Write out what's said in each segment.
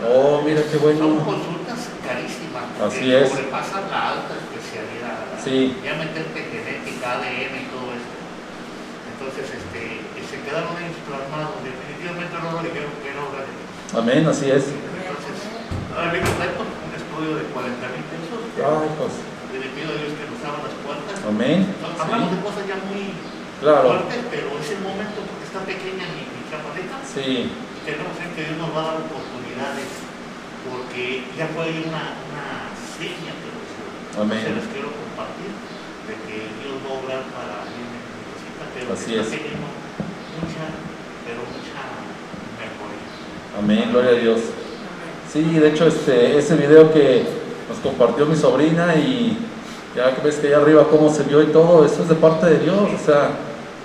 Oh, mira qué bueno. Son consultas carísimas, Así es. sobrepasan la alta especialidad, ¿verdad? Sí. Ya meterte genética, ADN y todo eso. Entonces, se quedaron ellos plasmados. Definitivamente no lo dijeron que era obra de Dios. Amén, así es. Entonces, ahora mismo traigo un estudio de 40,000 pesos. Ay, pues. Le pido a Dios que nos abra las puertas. Amén. Hablamos Sí. de cosas ya muy Claro. fuertes, pero es el momento porque está pequeña mi chaparrita. Sí. Y tenemos que Dios nos va a dar oportunidades, porque ya fue una seña que nos dio. Amén. Se les quiero compartir de que Dios va a obrar para mí, pero Así está es. teniendo mucha mejoría. Amén, gloria a Dios. Sí, de hecho ese video que nos compartió mi sobrina, y ya ves que allá arriba cómo se vio y todo, eso es de parte de Dios. O sea,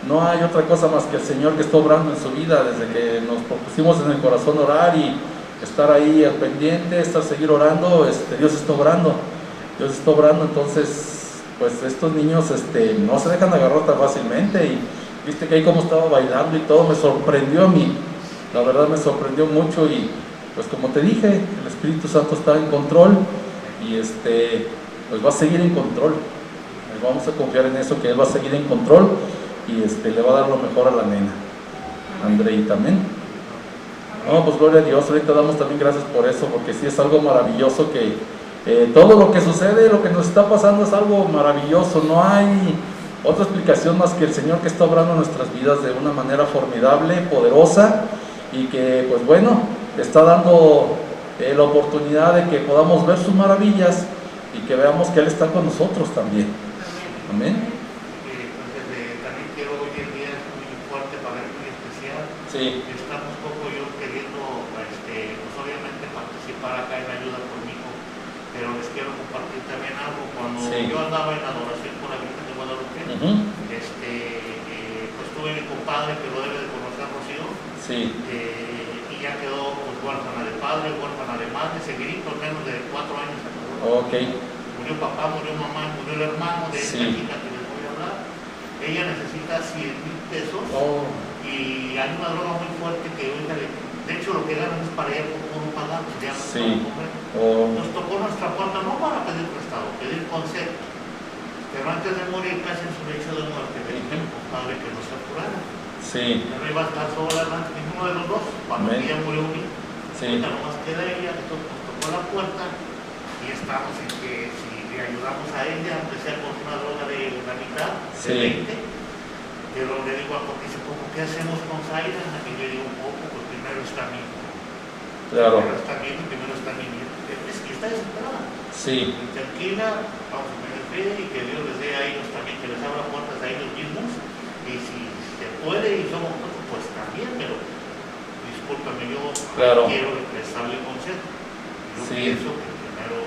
no hay otra cosa más que el Señor que está obrando en su vida. Desde que nos propusimos en el corazón orar y estar ahí al pendiente, seguir orando, Dios está obrando. Dios está obrando. Entonces, pues estos niños no se dejan agarrar tan fácilmente, y viste que ahí como estaba bailando y todo, me sorprendió a mí. La verdad me sorprendió mucho, y pues como te dije, el Espíritu Santo está en control, y pues va a seguir en control. Vamos a confiar en eso, que Él va a seguir en control, y le va a dar lo mejor a la nena, Andreita. Amén. No, pues gloria a Dios. Ahorita damos también gracias por eso, porque sí es algo maravilloso que todo lo que sucede, lo que nos está pasando es algo maravilloso. No hay otra explicación más que el Señor que está obrando nuestras vidas de una manera formidable, poderosa, y que pues bueno, está dando la oportunidad de que podamos ver sus maravillas y que veamos que Él está con nosotros también. Amén. También quiero, hoy en día es muy fuerte, para ver muy especial. Sí. Estamos poco yo queriendo, pues obviamente participar acá en ayuda por mi hijo, pero les quiero compartir también algo. Cuando yo andaba en adoración con la Virgen de Guadalupe, pues tuve mi compadre que lo debe de conocer, Rocío. Sí. Y ya quedó pues huérfana de padre, huérfana de madre, seguidito, menos de 4 años. Ok. Murió papá, murió mamá, murió el hermano de esta chica que les voy a hablar. Ella necesita 100,000 pesos. Y hay una droga muy fuerte que ahorita, de hecho, lo que ganan es para ella por pagar, pues ya no para comer. Nos tocó nuestra puerta no para pedir prestado, pedir consejo. Pero antes de morir, casi en su lecho de muerte, le dije a mi compadre que nos apurara. Sí. Ya no iba a estar sola, ninguno de los dos. Cuando ella murió, ahorita nomás queda ella, entonces nos tocó la puerta y estamos en que si le ayudamos a ella, aunque sea con una droga de la mitad, de 20, pero le digo a Coque, ¿qué hacemos con Zaira? Y le digo un poco, pues primero está mi hijo. Claro. Primero está mi hijo. Es que está desesperada. Sí. Y tranquila, vamos a tener fe y que Dios les dé a ellos también, que les abra puertas a ellos mismos. Y si se puede y somos nosotros, pues también, pero discúlpame, yo quiero que les hable consejo. Yo pienso que primero,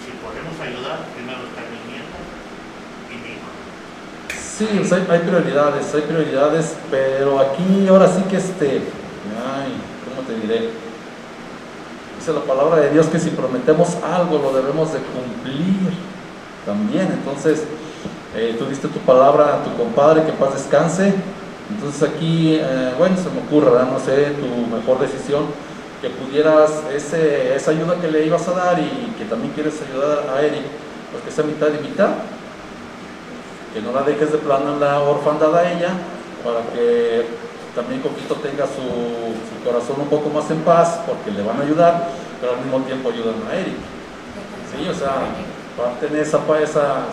si podemos ayudar, primero está mi nieta y mi hijo. Sí, o sea, hay prioridades, pero aquí ahora sí que ¿cómo te diré? Dice la palabra de Dios que si prometemos algo lo debemos de cumplir también. Entonces, tú diste tu palabra a tu compadre, que en paz descanse. Entonces aquí, bueno, se me ocurre, ¿verdad? No sé, tu mejor decisión, que pudieras esa ayuda que le ibas a dar, y que también quieres ayudar a Eric, pues que sea mitad y mitad, que no la dejes de plano en la orfandad a ella, para que también Coquito tenga su corazón un poco más en paz, porque le van a ayudar, pero al mismo tiempo ayudan a Eric. Sí, o sea, parten esa,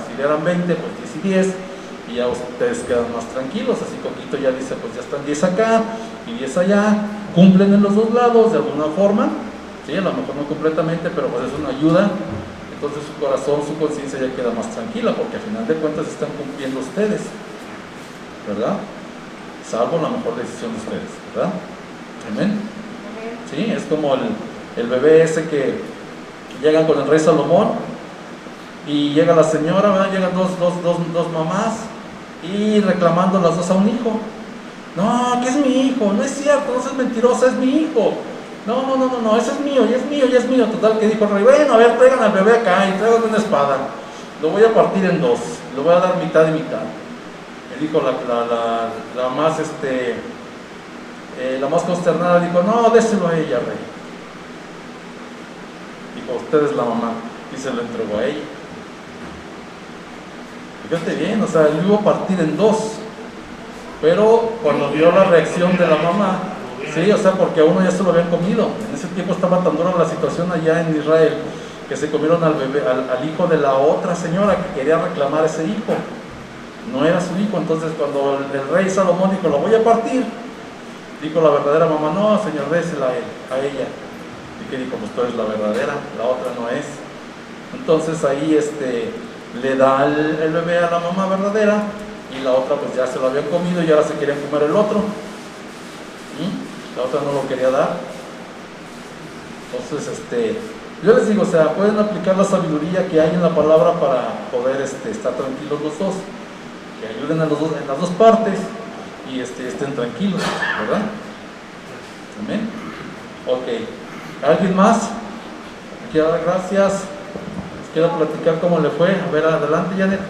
si eran 20, pues 10 y 10, y ya ustedes quedan más tranquilos. Así Coquito ya dice, pues ya están 10 acá y 10 allá, cumplen en los dos lados de alguna forma, sí, a lo mejor no completamente, pero pues es una ayuda. Entonces su corazón, su conciencia ya queda más tranquila, porque al final de cuentas están cumpliendo ustedes, ¿verdad? Salvo la mejor decisión de ustedes, ¿verdad? Amén. Sí, es como el bebé ese que llegan con el rey Salomón, y llega la señora, ¿verdad? Llegan dos mamás, y reclamando las dos a un hijo. No, que es mi hijo, no es cierto, no seas mentirosa, es mi hijo. No, ese es mío, y es mío. Total, que dijo el rey, bueno, a ver, traigan al bebé acá y traigan una espada. Lo voy a partir en dos, lo voy a dar mitad y mitad. Le dijo la más consternada, dijo, no, déselo a ella, rey. dijo, usted es la mamá, y se lo entregó a ella. Fíjate bien, o sea, él iba a partir en dos, pero cuando vio la reacción de la mamá, sí, o sea, porque a uno ya se lo habían comido. En ese tiempo estaba tan dura la situación allá en Israel, que se comieron al bebé, al hijo de la otra señora que quería reclamar ese hijo. No era su hijo. Entonces cuando el rey Salomón dijo, lo voy a partir, dijo la verdadera mamá, no, señor, désela a ella. Y que dijo, pues tú eres la verdadera, la otra no es. Entonces ahí le da el bebé a la mamá verdadera, y la otra pues ya se lo habían comido y ahora se querían comer el otro. La otra no lo quería dar. Entonces yo les digo, o sea, pueden aplicar la sabiduría que hay en la palabra para poder estar tranquilos los dos, que ayuden en las dos partes y estén tranquilos, ¿verdad? Amén. Ok, ¿alguien más? Quiero dar gracias. Les quiero platicar cómo le fue. A ver, adelante, Janet.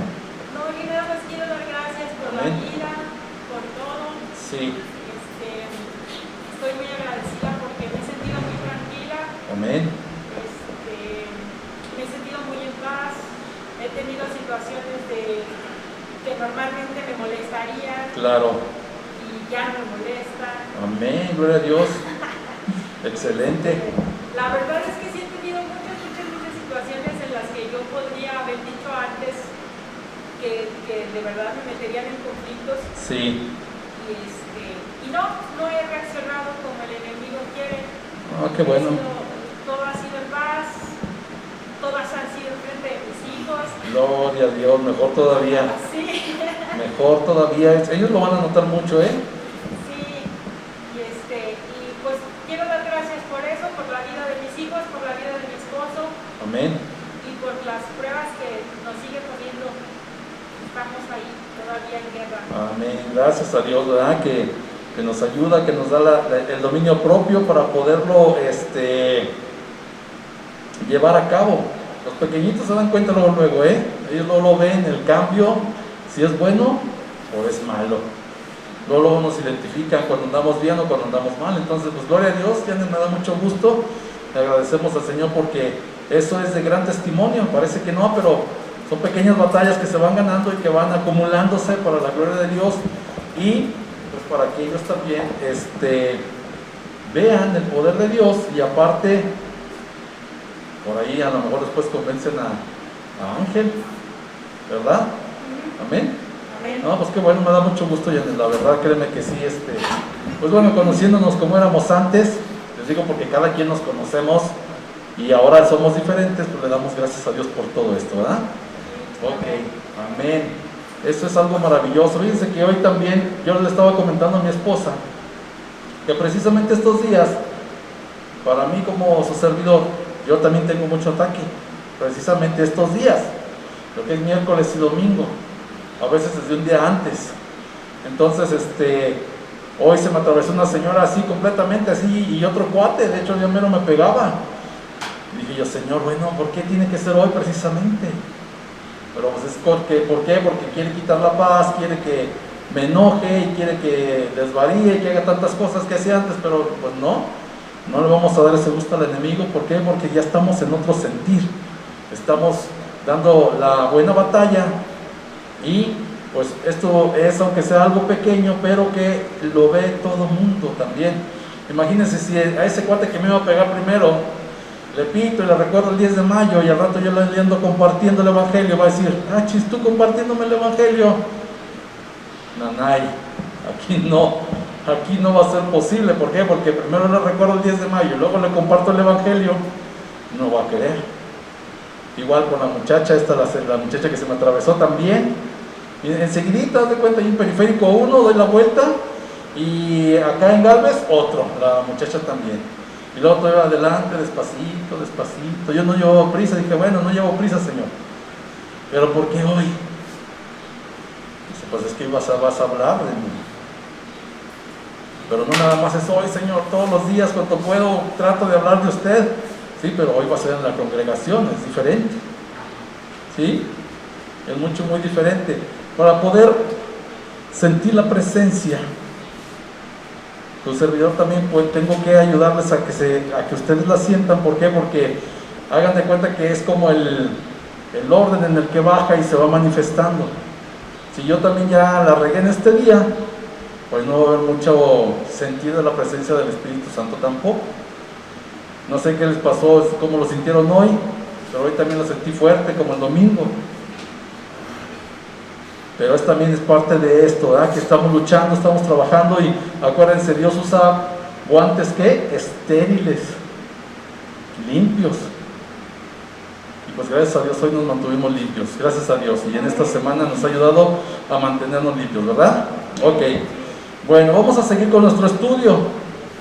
No, yo nada más quiero dar gracias por la vida, por todo. Sí. Estoy muy agradecida porque me he sentido muy tranquila. Amén. Me he sentido muy en paz. He tenido situaciones que normalmente me molestarían. Claro. Y ya no me molestan. Amén, gloria a Dios. Excelente. La verdad es que sí he tenido muchas situaciones en las que yo podría haber dicho antes que de verdad me meterían en conflictos. Sí. Y no he reaccionado como el enemigo quiere. Qué bueno. Todo ha sido en paz, todas han sido en frente de mis hijos. Gloria a Dios, mejor todavía. Sí. Mejor todavía. Ellos lo van a notar mucho, ¿eh? Sí. Y pues quiero dar gracias por eso, por la vida de mis hijos, por la vida de mi esposo. Amén. Y por las pruebas que nos sigue poniendo. Estamos ahí todavía en guerra. Amén. Gracias a Dios, ¿verdad? Que nos ayuda, que nos da el dominio propio para poderlo llevar a cabo. Los pequeñitos se dan cuenta luego, ¿eh? Ellos lo ven, el cambio, si es bueno o es malo. Luego nos identifican cuando andamos bien o cuando andamos mal. Entonces, pues gloria a Dios, ya me da mucho gusto. Le agradecemos al Señor porque eso es de gran testimonio. Parece que no, pero son pequeñas batallas que se van ganando y que van acumulándose para la gloria de Dios, y pues para que ellos también vean el poder de Dios, y aparte por ahí a lo mejor después convencen a Ángel, ¿verdad? Amén. Amén. No, pues qué bueno, me da mucho gusto, Janet, la verdad, créeme que sí, pues bueno, conociéndonos como éramos antes, les digo porque cada quien nos conocemos y ahora somos diferentes, pues le damos gracias a Dios por todo esto, ¿verdad? Ok, amén. Eso es algo maravilloso. Fíjense que hoy también yo le estaba comentando a mi esposa que precisamente estos días, para mí como su servidor, yo también tengo mucho ataque, precisamente estos días, lo que es miércoles y domingo, a veces desde un día antes. Entonces, hoy se me atravesó una señora así, completamente así, y otro cuate, de hecho, yo mero me pegaba. Dije yo, Señor, bueno, ¿por qué tiene que ser hoy precisamente? Pero pues es ¿por qué? Porque quiere quitar la paz, quiere que me enoje y quiere que desvaríe y que haga tantas cosas que hacía antes, pero pues no le vamos a dar ese gusto al enemigo. ¿Por qué? Porque ya estamos en otro sentir, estamos dando la buena batalla, y pues esto es, aunque sea algo pequeño, pero que lo ve todo el mundo también. Imagínense si a ese cuate que me iba a pegar primero le pito y le recuerdo el 10 de mayo y al rato yo le ando compartiendo el evangelio, va a decir, chis, tú compartiéndome el evangelio. Nanay, aquí no va a ser posible. ¿Por qué? Porque primero le recuerdo el 10 de mayo y luego le comparto el evangelio. No va a querer. Igual con la muchacha la muchacha que se me atravesó también, y enseguidita, haz de cuenta, ahí en Periférico 1 doy la vuelta, y acá en Galvez otro, la muchacha también. Y luego todo iba adelante, despacito. Yo no llevo prisa, dije, bueno, no llevo prisa, Señor. Pero ¿por qué hoy? Dice, pues es que vas a hablar de mí. Pero no nada más es hoy, Señor, todos los días cuando puedo trato de hablar de usted. Sí, pero hoy va a ser en la congregación, es diferente. ¿Sí? Es muy diferente. Para poder sentir la presencia, tu servidor también, pues tengo que ayudarles a que ustedes la sientan. ¿Por qué? Porque Hagan de cuenta que es como el orden en el que baja y se va manifestando. Si yo también ya la regué en este día, pues no va a haber mucho sentido de la presencia del Espíritu Santo tampoco. No sé qué les pasó, cómo lo sintieron hoy, pero hoy también lo sentí fuerte como el domingo. Pero es también es parte de esto, ¿verdad? Que estamos luchando, estamos trabajando y acuérdense, Dios usa guantes que estériles, limpios. Y pues gracias a Dios hoy nos mantuvimos limpios, gracias a Dios. Y en esta semana nos ha ayudado a mantenernos limpios, ¿verdad? Ok. Bueno, vamos a seguir con nuestro estudio.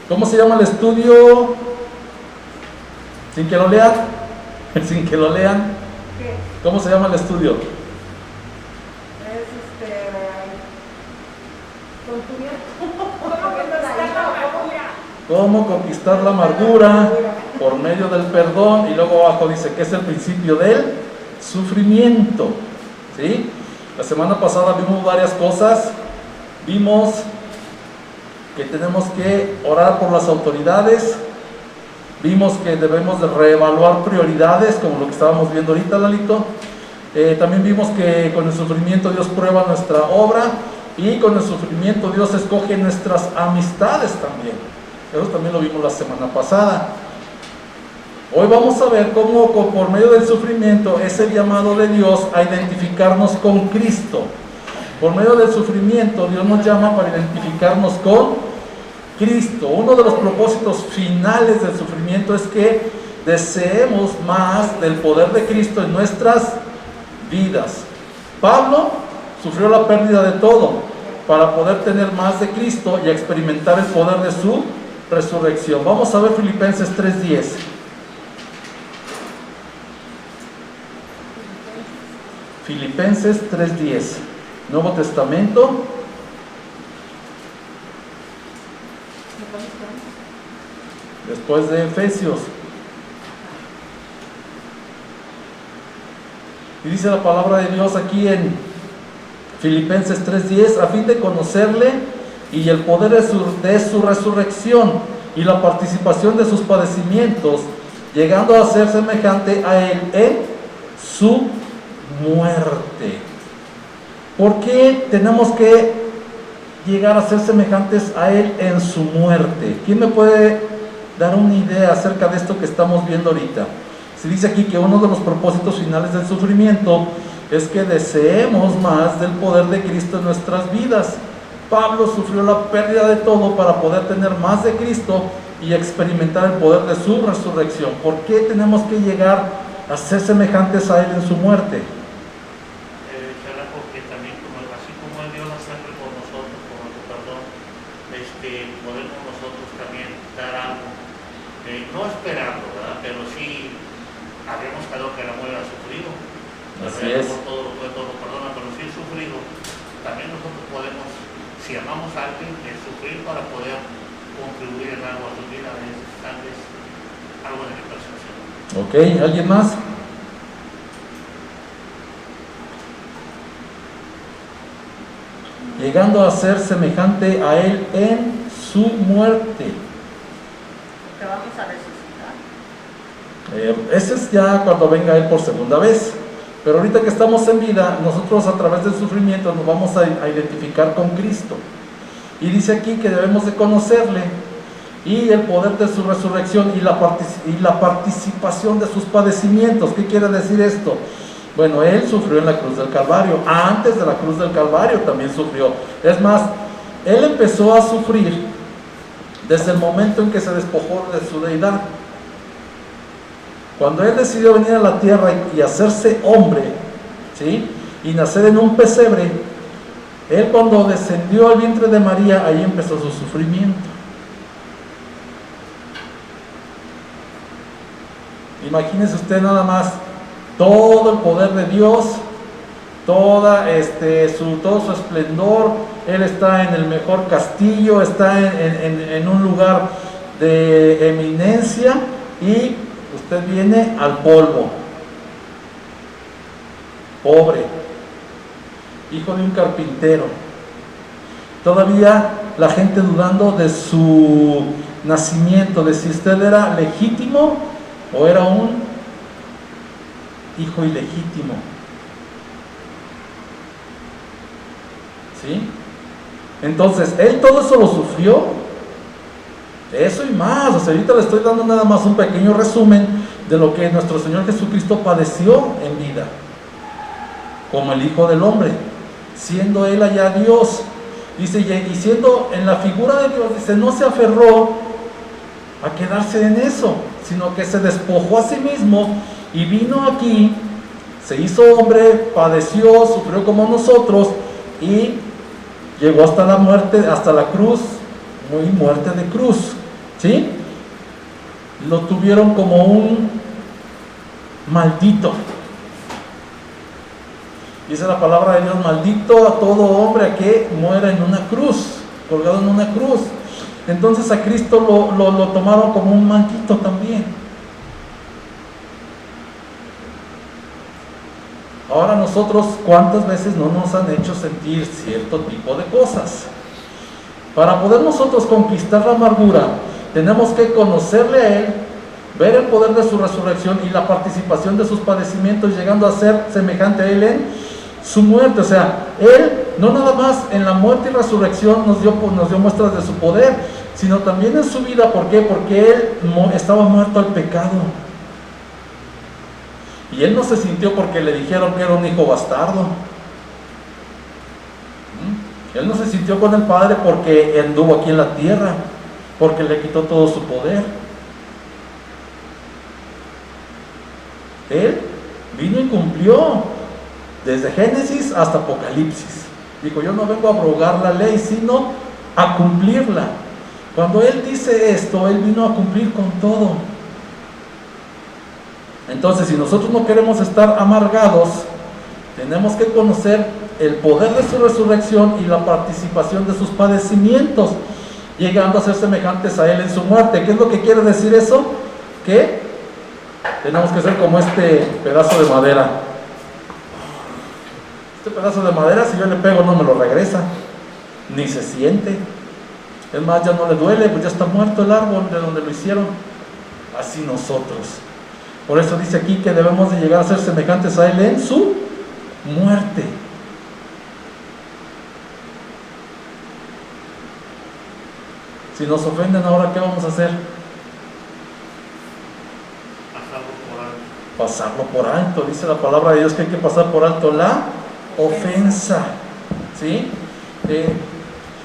¿Cómo se llama el estudio? Sin que lo lean. Sin que lo lean. ¿Cómo se llama el estudio? ¿Cómo conquistar la amargura por medio del perdón? Y luego abajo dice que es el principio del sufrimiento. ¿Sí? La semana pasada vimos varias cosas. Vimos que tenemos que orar por las autoridades. Vimos que debemos de reevaluar prioridades, como lo que estábamos viendo ahorita, Lalito. También vimos que con el sufrimiento Dios prueba nuestra obra y con el sufrimiento Dios escoge nuestras amistades también. Eso también lo vimos la semana pasada. Hoy vamos a ver cómo por medio del sufrimiento es el llamado de Dios a identificarnos con Cristo. Por medio del sufrimiento Dios nos llama para identificarnos con Cristo. Uno de los propósitos finales del sufrimiento es que deseemos más del poder de Cristo en nuestras vidas. Pablo sufrió la pérdida de todo para poder tener más de Cristo y experimentar el poder de su resurrección. Vamos a ver Filipenses 3:10. Filipenses 3:10, Nuevo Testamento. Después de Efesios. Y dice la palabra de Dios aquí en Filipenses 3:10, a fin de conocerle y el poder de su resurrección y la participación de sus padecimientos, llegando a ser semejante a él en su muerte. ¿Por qué tenemos que llegar a ser semejantes a él en su muerte? ¿Quién me puede dar una idea acerca de esto que estamos viendo ahorita? Se dice aquí que uno de los propósitos finales del sufrimiento es que deseemos más del poder de Cristo en nuestras vidas. Pablo sufrió la pérdida de todo para poder tener más de Cristo y experimentar el poder de su resurrección. ¿Por qué tenemos que llegar a ser semejantes a él en su muerte? Porque también, así como él dio la sangre por nosotros, por nuestro perdón, podemos nosotros también dar algo, no esperando, ¿verdad? Pero sí habíamos quedado que la muerte ha sufrido. Así es. Por todo lo perdona, pero si sufrido, también nosotros podemos, si amamos a alguien, sufrir para poder contribuir en algo a su vida, es algo de la percepción. Ok, ¿alguien más? Llegando a ser semejante a él en su muerte. Que vamos a resucitar. Ese es ya cuando venga él por segunda vez. Pero ahorita que estamos en vida, nosotros a través del sufrimiento nos vamos a identificar con Cristo. Y dice aquí que debemos de conocerle y el poder de su resurrección y la participación de sus padecimientos. ¿Qué quiere decir esto? Bueno, él sufrió en la cruz del Calvario. Antes de la cruz del Calvario también sufrió. Es más, él empezó a sufrir desde el momento en que se despojó de su deidad. Cuando él decidió venir a la tierra y hacerse hombre, ¿sí?, y nacer en un pesebre, él cuando descendió al vientre de María, ahí empezó su sufrimiento. Imagínese usted nada más todo el poder de Dios, todo su esplendor. Él está en el mejor castillo, está en un lugar de eminencia, y usted viene al polvo, pobre, hijo de un carpintero. Todavía la gente dudando de su nacimiento, de si usted era legítimo o era un hijo ilegítimo. ¿Sí? Entonces, Él todo eso lo sufrió. Eso y más. O sea, ahorita le estoy dando nada más un pequeño resumen de lo que nuestro Señor Jesucristo padeció en vida, como el Hijo del Hombre, siendo Él allá Dios. Dice, y siendo en la figura de Dios, dice, no se aferró a quedarse en eso, sino que se despojó a sí mismo y vino aquí, se hizo hombre, padeció, sufrió como nosotros y llegó hasta la muerte, hasta la cruz, muy muerte de cruz, ¿sí? Lo tuvieron como un maldito. Dice la palabra de Dios, maldito a todo hombre que muera en una cruz, colgado en una cruz. Entonces a Cristo lo tomaron como un maldito también. Ahora nosotros, ¿cuántas veces no nos han hecho sentir cierto tipo de cosas? Para poder nosotros conquistar la amargura, tenemos que conocerle a Él, ver el poder de su resurrección y la participación de sus padecimientos, llegando a ser semejante a Él en su muerte. O sea, Él no nada más en la muerte y resurrección nos dio muestras de su poder, sino también en su vida. ¿Por qué? Porque Él estaba muerto al pecado. Y Él no se sintió porque le dijeron que era un hijo bastardo. Él no se sintió con el Padre porque anduvo aquí en la tierra, porque le quitó todo su poder. Él vino y cumplió desde Génesis hasta Apocalipsis. Dijo, yo no vengo a abrogar la ley, sino a cumplirla. Cuando Él dice esto, Él vino a cumplir con todo. Entonces, si nosotros no queremos estar amargados, tenemos que conocer el poder de su resurrección y la participación de sus padecimientos, llegando a ser semejantes a Él en su muerte. ¿Qué es lo que quiere decir eso? Que tenemos que ser como este pedazo de madera. Este pedazo de madera, si yo le pego, no me lo regresa, ni se siente. Es más, ya no le duele, pues ya está muerto el árbol de donde lo hicieron. Así nosotros. Por eso dice aquí que debemos de llegar a ser semejantes a Él en su muerte. Si nos ofenden ahora, ¿qué vamos a hacer? Pasarlo por alto. Dice la palabra de Dios que hay que pasar por alto la ofensa. ¿Sí?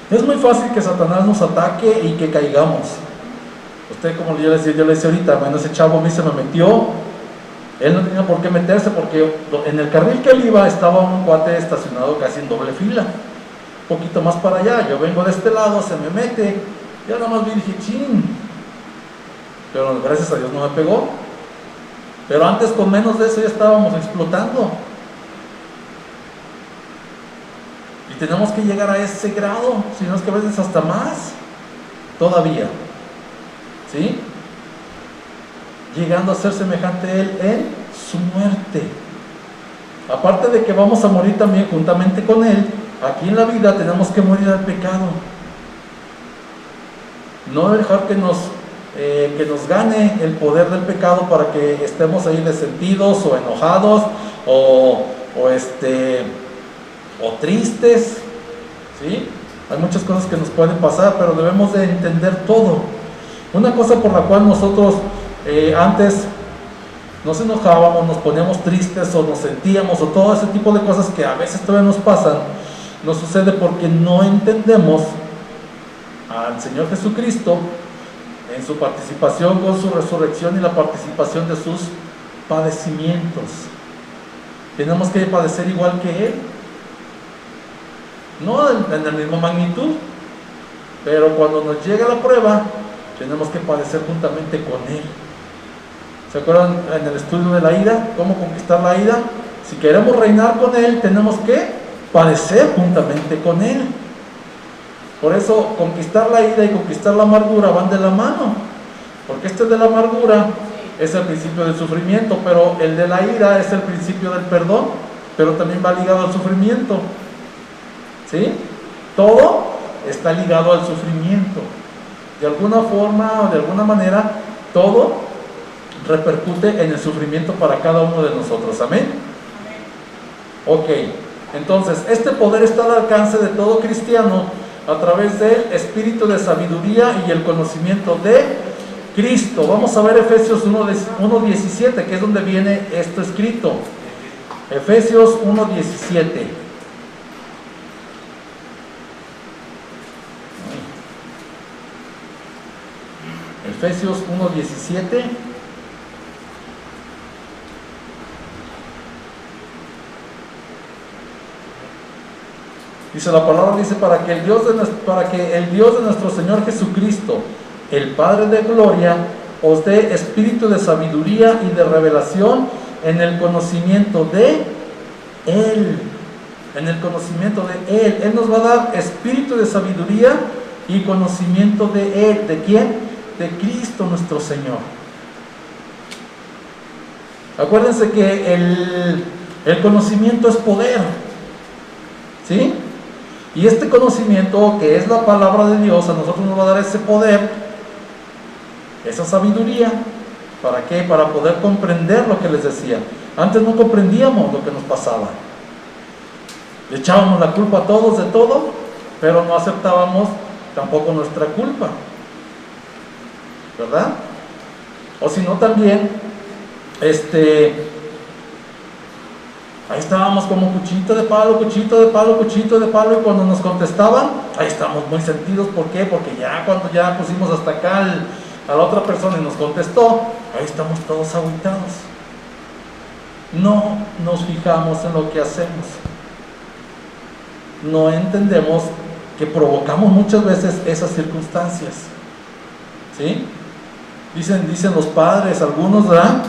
Es muy fácil que Satanás nos ataque y que caigamos. Usted, como yo le decía ahorita, bueno, ese chavo a mí se me metió. Él no tenía por qué meterse porque en el carril que él iba estaba un cuate estacionado casi en doble fila. Un poquito más para allá. Yo vengo de este lado, se me mete. Ya nada más vi y dije, chin. Pero gracias a Dios no me pegó. Pero antes, con menos de eso, ya estábamos explotando. Y tenemos que llegar a ese grado, si no es que a veces hasta más, todavía. ¿Sí? Llegando a ser semejante a Él en su muerte. Aparte de que vamos a morir también juntamente con Él, aquí en la vida tenemos que morir al pecado. No dejar que nos gane el poder del pecado para que estemos ahí resentidos o enojados o tristes, ¿sí? Hay muchas cosas que nos pueden pasar, pero debemos de entender todo. Una cosa por la cual nosotros antes nos enojábamos, nos poníamos tristes o nos sentíamos o todo ese tipo de cosas que a veces todavía nos pasan, nos sucede porque no entendemos al Señor Jesucristo en su participación con su resurrección y la participación de sus padecimientos. Tenemos que padecer igual que Él, no en la misma magnitud, pero cuando nos llega la prueba tenemos que padecer juntamente con Él. ¿Se acuerdan en el estudio de la ira? ¿Cómo conquistar la ira? Si queremos reinar con Él, tenemos que padecer juntamente con Él. Por eso conquistar la ira y conquistar la amargura van de la mano, porque de la amargura es el principio del sufrimiento, pero el de la ira es el principio del perdón, pero también va ligado al sufrimiento. ¿Sí? Todo está ligado al sufrimiento. De alguna forma o de alguna manera, todo repercute en el sufrimiento para cada uno de nosotros. Amén. Ok, entonces este poder está al alcance de todo cristiano a través del espíritu de sabiduría y el conocimiento de Cristo. Vamos a ver Efesios 1:17, que es donde viene esto escrito. Efesios 1:17. Efesios 1:17. Dice la palabra, dice, para que el Dios de nuestro Señor Jesucristo, el Padre de gloria, os dé espíritu de sabiduría y de revelación en el conocimiento de Él. En el conocimiento de Él. Él nos va a dar espíritu de sabiduría y conocimiento de Él. ¿De quién? De Cristo nuestro Señor. Acuérdense que el conocimiento es poder. ¿Sí? Y este conocimiento, que es la palabra de Dios, a nosotros nos va a dar ese poder, esa sabiduría. ¿Para qué? Para poder comprender lo que les decía. Antes no comprendíamos lo que nos pasaba. Le echábamos la culpa a todos de todo, pero no aceptábamos tampoco nuestra culpa. ¿Verdad? O si no también, ahí estábamos como cuchito de palo, cuchito de palo, cuchito de palo, y cuando nos contestaban, ahí estamos muy sentidos. ¿Por qué? Porque ya cuando ya pusimos hasta acá a la otra persona y nos contestó, ahí estamos todos agüitados. No nos fijamos en lo que hacemos. No entendemos que provocamos muchas veces esas circunstancias. ¿Sí? Dicen los padres, algunos, ¿verdad?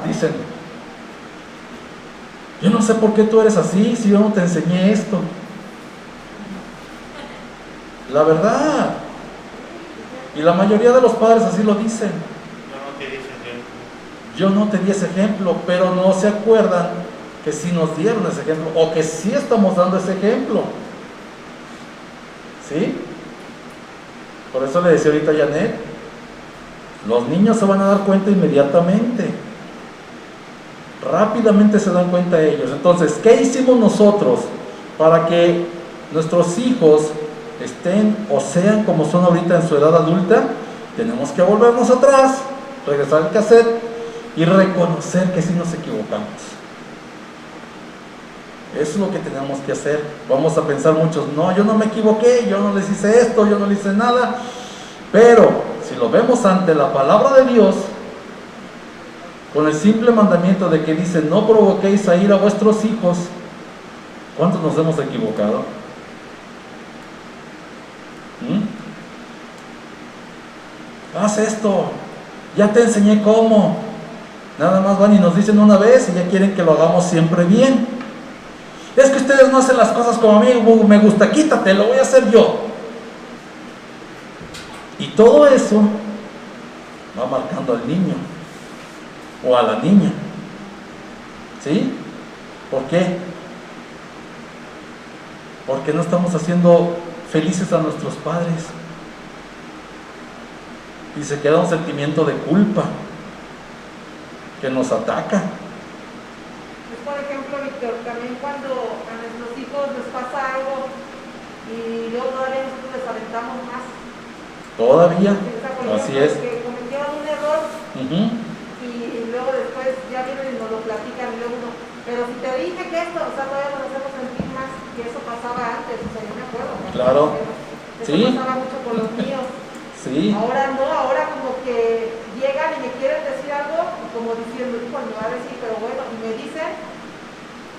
Dicen, yo no sé por qué tú eres así, si yo no te enseñé esto. La verdad. Y la mayoría de los padres así lo dicen. Yo no te di ese ejemplo, pero no se acuerdan que sí nos dieron ese ejemplo, o que sí estamos dando ese ejemplo. ¿Sí? Por eso le decía ahorita a Janet, los niños se van a dar cuenta inmediatamente. Rápidamente se dan cuenta ellos. Entonces, ¿qué hicimos nosotros para que nuestros hijos estén o sean como son ahorita en su edad adulta? Tenemos que volvernos atrás, regresar al cassette y reconocer que sí nos equivocamos. Eso es lo que tenemos que hacer. Vamos a pensar muchos, no, yo no me equivoqué, yo no les hice esto, yo no les hice nada. Pero si lo vemos ante la palabra de Dios, con el simple mandamiento de que dice, no provoquéis a ir a vuestros hijos, ¿cuántos nos hemos equivocado? Haz esto, ya te enseñé cómo. Nada más van y nos dicen una vez y ya quieren que lo hagamos siempre bien. Es que ustedes no hacen las cosas como a mí me gusta, quítate, lo voy a hacer yo. Y todo eso va marcando al niño o a la niña. ¿Sí? ¿Por qué? Porque no estamos haciendo felices a nuestros padres. Y se queda un sentimiento de culpa que nos ataca. Por ejemplo, Víctor, también cuando a nuestros hijos les pasa algo y luego todavía nosotros les aventamos más. Todavía, así es. Que cometieron un error y luego después ya vienen y nos lo platican y luego uno, pero si te dije que esto, o sea, todavía nos hacemos sentir más que eso pasaba antes, o sea, yo me acuerdo. Claro. Eso pasaba mucho con los míos. Sí. Ahora no, ahora como que llegan y me quieren decir algo, como diciendo, hijo, me va a decir, pero bueno, y me dicen,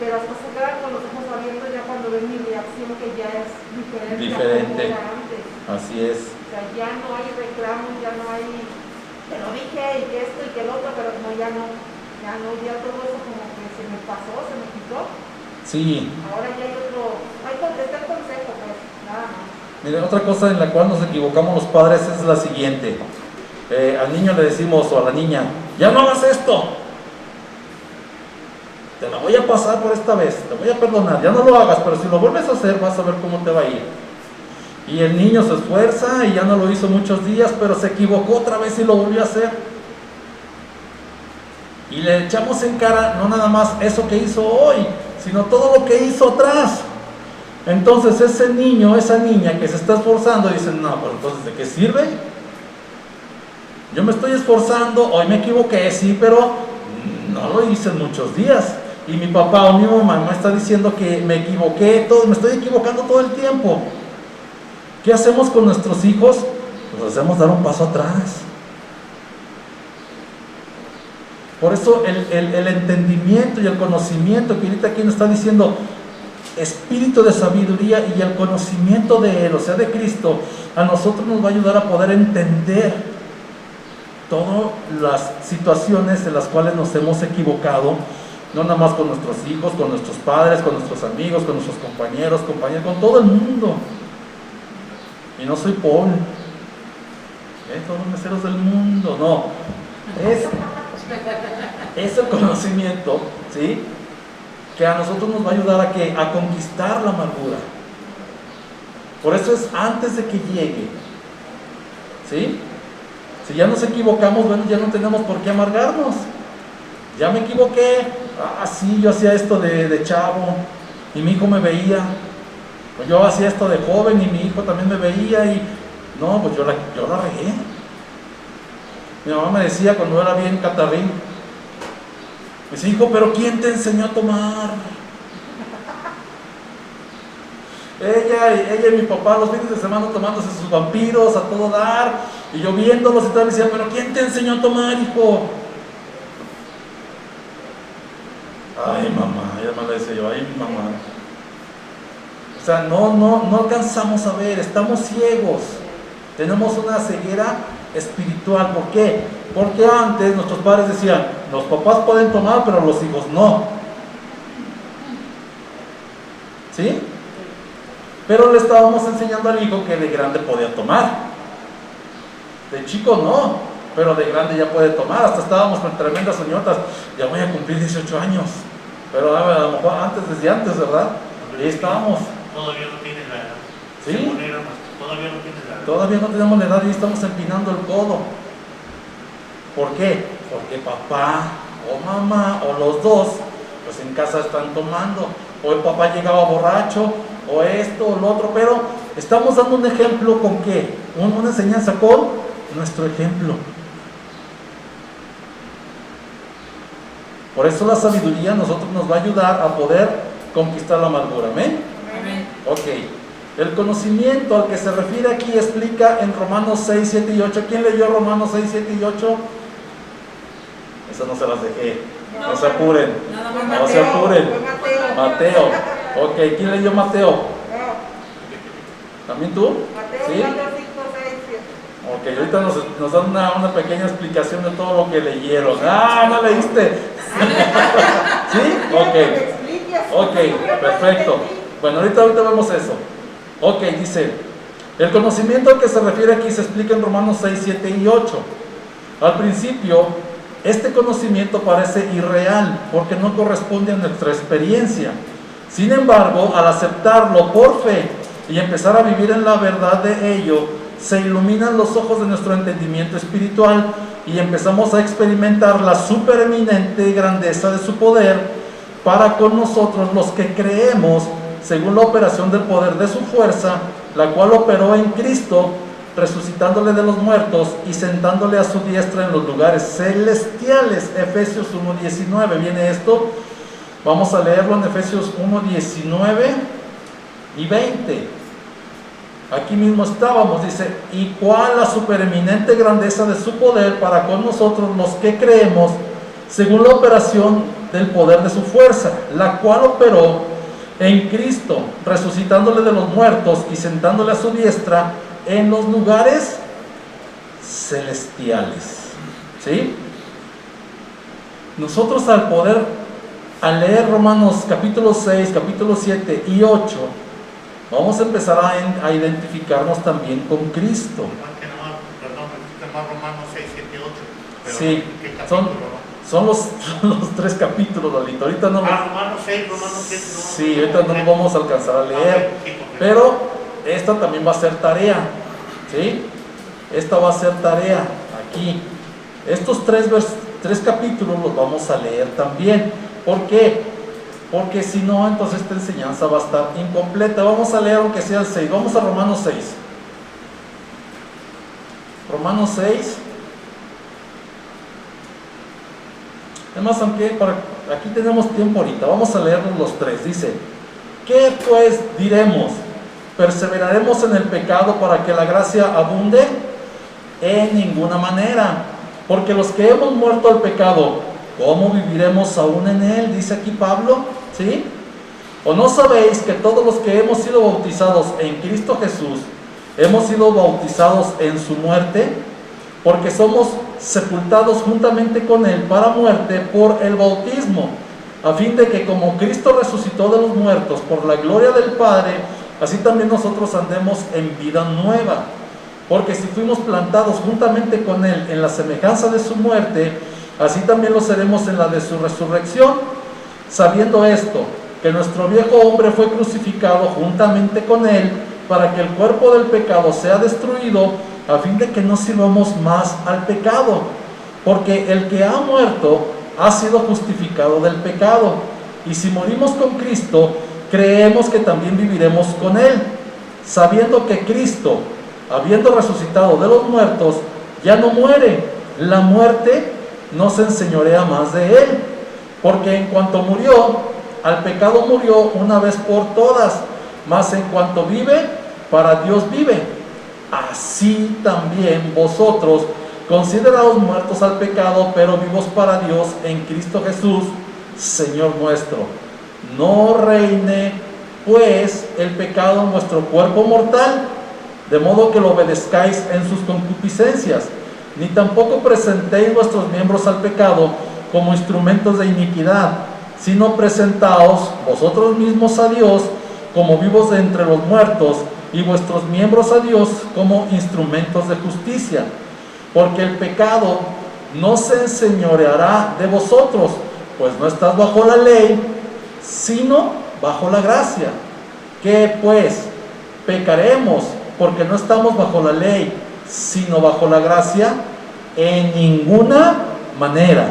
pero hasta se quedan con los ojos abiertos ya cuando ven mi reacción, que ya es diferente. A como era antes. Así es. O sea, ya no hay reclamos, ya no hay, te lo dije y que esto y que el otro, pero no, ya todo eso como que se me pasó, se me quitó. Sí. Ahora ya hay otro, está el consejo, pues, nada más. Mire, otra cosa en la cual nos equivocamos los padres es la siguiente. Al niño le decimos, o a la niña, ya no hagas esto. Te la voy a pasar por esta vez, te voy a perdonar, ya no lo hagas, pero si lo vuelves a hacer vas a ver cómo te va a ir. Y el niño se esfuerza y ya no lo hizo muchos días, pero se equivocó otra vez y lo volvió a hacer. Y le echamos en cara no nada más eso que hizo hoy, sino todo lo que hizo atrás. Entonces ese niño, esa niña que se está esforzando, dicen, no, pues entonces ¿de qué sirve? Yo me estoy esforzando, hoy me equivoqué, sí, pero no lo hice en muchos días. Y mi papá o mi mamá me está diciendo que me equivoqué, me estoy equivocando todo el tiempo. ¿Qué hacemos con nuestros hijos? Pues hacemos dar un paso atrás. Por eso el entendimiento y el conocimiento que ahorita aquí nos está diciendo, espíritu de sabiduría y el conocimiento de Él, o sea, de Cristo, a nosotros nos va a ayudar a poder entender todas las situaciones en las cuales nos hemos equivocado, no nada más con nuestros hijos, con nuestros padres, con nuestros amigos, con nuestros compañeros, con todo el mundo. Y no soy Paul, todos los meseros del mundo, no, es el conocimiento, ¿sí?, que a nosotros nos va a ayudar a conquistar la amargura. Por eso es antes de que llegue, ¿sí? Si ya nos equivocamos, bueno, ya no tenemos por qué amargarnos. Ya me equivoqué, sí, yo hacía esto de chavo y mi hijo me veía, pues yo hacía esto de joven y mi hijo también me veía y no, pues yo la regué. Mi mamá me decía cuando era bien catarrín, me decía, hijo, pero ¿quién te enseñó a tomar? Ella y mi papá los fines de semana tomándose sus vampiros a todo dar, y yo viéndolos y tal, me decía, pero ¿quién te enseñó a tomar, hijo? Ay, mamá, ella me decía yo, ay, mamá. O sea, no alcanzamos a ver, estamos ciegos, tenemos una ceguera espiritual. ¿Por qué? Porque antes nuestros padres decían, los papás pueden tomar, pero los hijos no. ¿Sí? Pero le estábamos enseñando al hijo que de grande podía tomar. De chico no, pero de grande ya puede tomar. Hasta estábamos con tremendas uñotas, ya voy a cumplir 18 años. Pero a lo mejor desde antes, ¿verdad? Y ahí estábamos. Todavía no tiene la edad. ¿Sí? Todavía no tiene la edad. Todavía no tenemos la edad y estamos empinando el codo. ¿Por qué? Porque papá o mamá o los dos, pues en casa están tomando. O el papá llegaba borracho, o esto o lo otro, pero estamos dando un ejemplo con qué, una enseñanza con nuestro ejemplo. Por eso la sabiduría a nosotros nos va a ayudar a poder conquistar la amargura. ¿Amén? Amén. Ok. El conocimiento al que se refiere aquí explica en Romanos 6, 7 y 8. ¿Quién leyó Romanos 6, 7 y 8? Esas no se las dejé. No se apuren. No se apuren. Mateo. Ok, ¿quién leyó Mateo? ¿También tú? Mateo, ¿Sí? 5, 6, 7. Ok, ahorita nos dan una pequeña explicación de todo lo que leyeron. ¡Ah, no leíste! ¿Sí? Ok, perfecto. Bueno, ahorita vemos eso. Ok, dice, el conocimiento al que se refiere aquí se explica en Romanos 6, 7 y 8. Al principio, este conocimiento parece irreal porque no corresponde a nuestra experiencia. Sin embargo, al aceptarlo por fe y empezar a vivir en la verdad de ello, se iluminan los ojos de nuestro entendimiento espiritual y empezamos a experimentar la supereminente grandeza de su poder para con nosotros los que creemos según la operación del poder de su fuerza, la cual operó en Cristo, resucitándole de los muertos y sentándole a su diestra en los lugares celestiales. Efesios 1:19 viene esto. Vamos a leerlo en Efesios 1:19 y 20. Aquí mismo estábamos, dice, y cuál la supereminente grandeza de su poder para con nosotros los que creemos, según la operación del poder de su fuerza, la cual operó en Cristo, resucitándole de los muertos y sentándole a su diestra en los lugares celestiales. ¿Sí? Nosotros al leer Romanos capítulo 6, capítulo 7 y 8, vamos a empezar a identificarnos también con Cristo. Romanos 6, 7, 8. Pero sí, son los 3 capítulos, Lolito. Ahorita no. Romanos 6, Romanos 7. Sí, ahorita no lo vamos a alcanzar a leer. Pero esta también va a ser tarea, ¿sí? Esta va a ser tarea aquí. Estos tres capítulos los vamos a leer también. ¿Por qué? Porque si no, entonces esta enseñanza va a estar incompleta. Vamos a leer aunque sea el 6. Vamos a Romanos 6. Romanos 6. Además, aunque aquí tenemos tiempo ahorita, vamos a leerlos los tres. Dice: ¿qué pues diremos? ¿Perseveraremos en el pecado para que la gracia abunde? En ninguna manera. Porque los que hemos muerto al pecado, ¿cómo viviremos aún en él? Dice aquí Pablo, ¿sí? ¿O no sabéis que todos los que hemos sido bautizados en Cristo Jesús, hemos sido bautizados en su muerte? Porque somos sepultados juntamente con él para muerte por el bautismo, a fin de que como Cristo resucitó de los muertos por la gloria del Padre, así también nosotros andemos en vida nueva. Porque si fuimos plantados juntamente con él en la semejanza de su muerte, así también lo seremos en la de su resurrección, sabiendo esto, que nuestro viejo hombre fue crucificado juntamente con él, para que el cuerpo del pecado sea destruido, a fin de que no sirvamos más al pecado. Porque el que ha muerto ha sido justificado del pecado. Y si morimos con Cristo, creemos que también viviremos con él, sabiendo que Cristo, habiendo resucitado de los muertos, ya no muere. La muerte no se enseñorea más de él, porque en cuanto murió, al pecado murió una vez por todas, mas en cuanto vive, para Dios vive. Así también vosotros, consideraos muertos al pecado, pero vivos para Dios en Cristo Jesús, Señor nuestro. No reine pues el pecado en vuestro cuerpo mortal, de modo que lo obedezcáis en sus concupiscencias, ni tampoco presentéis vuestros miembros al pecado como instrumentos de iniquidad, sino presentaos vosotros mismos a Dios como vivos de entre los muertos, y vuestros miembros a Dios como instrumentos de justicia. Porque el pecado no se enseñoreará de vosotros, pues no estás bajo la ley, sino bajo la gracia. ¿Qué pues? ¿Pecaremos porque no estamos bajo la ley, sino bajo la gracia? En ninguna manera.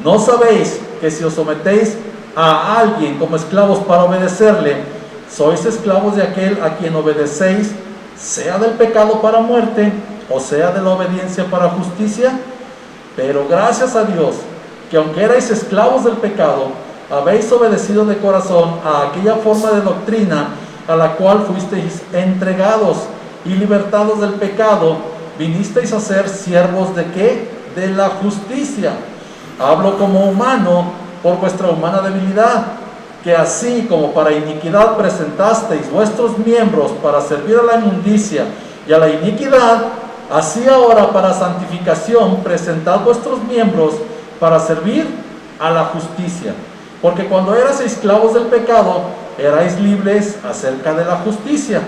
¿No sabéis que si os sometéis a alguien como esclavos para obedecerle, sois esclavos de aquel a quien obedecéis, sea del pecado para muerte, o sea de la obediencia para justicia? Pero gracias a Dios, que aunque erais esclavos del pecado, habéis obedecido de corazón a aquella forma de doctrina a la cual fuisteis entregados, y libertados del pecado, vinisteis a ser siervos ¿de qué? De la justicia. Hablo como humano por vuestra humana debilidad, que así como para iniquidad presentasteis vuestros miembros para servir a la inmundicia y a la iniquidad, así ahora para santificación presentad vuestros miembros para servir a la justicia. Porque cuando erais esclavos del pecado, erais libres acerca de la justicia.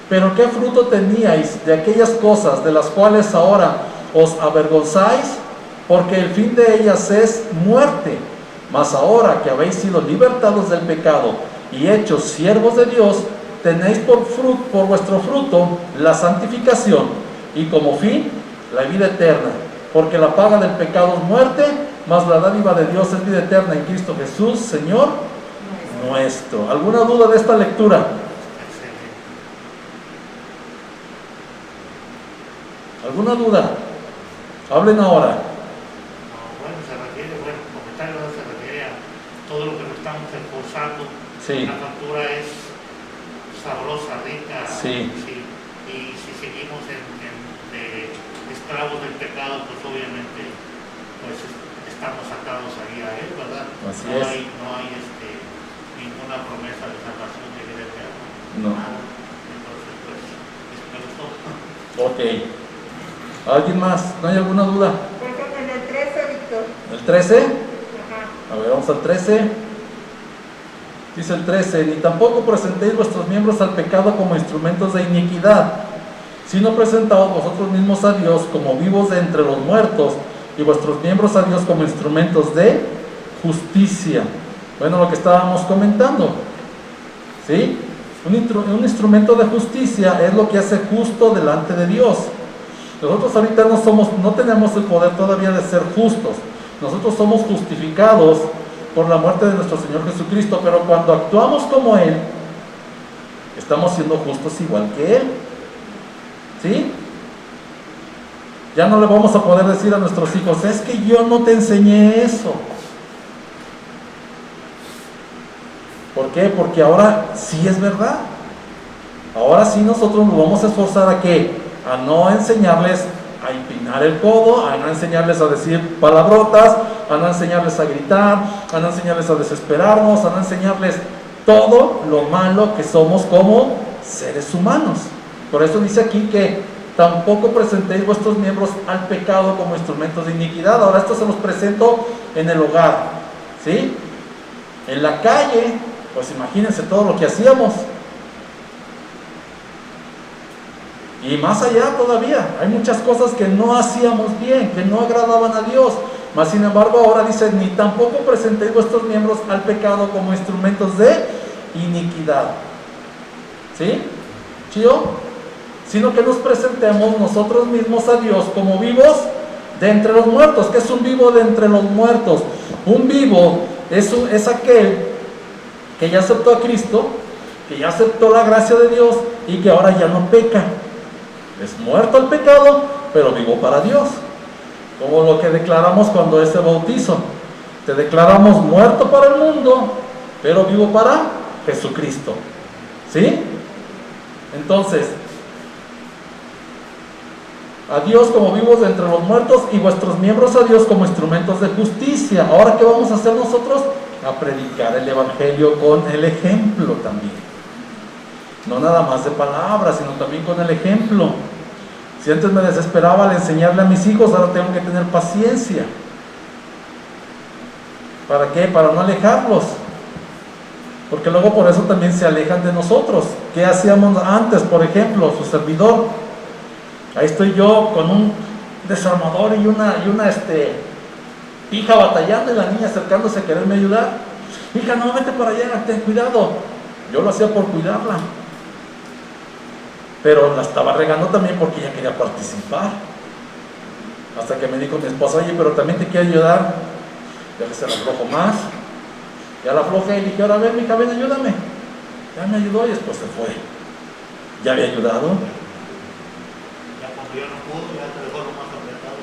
Pero ¿qué fruto teníais de aquellas cosas de las cuales ahora os avergonzáis? Porque el fin de ellas es muerte. Mas ahora que habéis sido libertados del pecado y hechos siervos de Dios, tenéis por vuestro fruto la santificación, y como fin la vida eterna. Porque la paga del pecado es muerte, mas la dádiva de Dios es vida eterna en Cristo Jesús, Señor nuestro. ¿Alguna duda de esta lectura? ¿Alguna duda? Hablen ahora. Todo lo que nos estamos esforzando, sí. La factura es sabrosa, rica, sí. Sí. Y si seguimos de esclavos del pecado, pues obviamente pues estamos atados ahí a él, ¿verdad? Así no es. hay ninguna promesa de salvación de vida eterna. No. Nada. Entonces, pues, me gustó. Ok. ¿Alguien más? ¿No hay alguna duda? En el 13, Víctor. ¿El 13? Ajá. A ver, vamos al 13. Dice el 13: ni tampoco presentéis vuestros miembros al pecado como instrumentos de iniquidad, sino presentaos vosotros mismos a Dios como vivos de entre los muertos, y vuestros miembros a Dios como instrumentos de justicia. Bueno, lo que estábamos comentando, ¿sí? Un instrumento de justicia es lo que hace justo delante de Dios. Nosotros ahorita no tenemos el poder todavía de ser justos. Nosotros somos justificados por la muerte de nuestro Señor Jesucristo, pero cuando actuamos como Él, estamos siendo justos igual que Él. ¿Sí? Ya no le vamos a poder decir a nuestros hijos, es que yo no te enseñé eso. ¿Por qué? Porque ahora sí es verdad. Ahora sí nosotros nos vamos a esforzar ¿a qué? A no enseñarles a empinar el codo, a no enseñarles a decir palabrotas, a no enseñarles a gritar, a no enseñarles a desesperarnos, a no enseñarles todo lo malo que somos como seres humanos. Por eso dice aquí que tampoco presentéis vuestros miembros al pecado como instrumentos de iniquidad. Ahora esto se los presento en el hogar, ¿sí? En la calle, pues imagínense todo lo que hacíamos. Y más allá todavía, hay muchas cosas que no hacíamos bien, que no agradaban a Dios. Mas sin embargo ahora dice, ni tampoco presentéis vuestros miembros al pecado como instrumentos de iniquidad. ¿Sí? ¿Chío? Sino que nos presentemos nosotros mismos a Dios como vivos de entre los muertos. ¿Qué es un vivo de entre los muertos? Un vivo es aquel que ya aceptó a Cristo, que ya aceptó la gracia de Dios y que ahora ya no peca. Es muerto al pecado, pero vivo para Dios. Como lo que declaramos cuando es el bautizo. Te declaramos muerto para el mundo, pero vivo para Jesucristo. ¿Sí? Entonces, a Dios como vivos de entre los muertos y vuestros miembros a Dios como instrumentos de justicia. Ahora, ¿qué vamos a hacer nosotros? A predicar el Evangelio con el ejemplo también. No nada más de palabras, sino también con el ejemplo. Si antes me desesperaba al enseñarle a mis hijos, ahora tengo que tener paciencia. ¿Para qué? Para no alejarlos. Porque luego por eso también se alejan de nosotros. ¿Qué hacíamos antes? Por ejemplo, su servidor. Ahí estoy yo con un desarmador y una pija batallando y la niña acercándose a quererme ayudar. Hija, no, vete para allá, ten cuidado. Yo lo hacía por cuidarla. Pero la estaba regando también porque ella quería participar. Hasta que me dijo mi esposa, oye, pero también te quiero ayudar. Ya se la aflojo más. Ya la aflojé y dije, ahora ven, mija, ven, ayúdame. Ya me ayudó y después se fue. Ya había ayudado. Ya cuando ya no pudo, ya te dejó lo más apretado.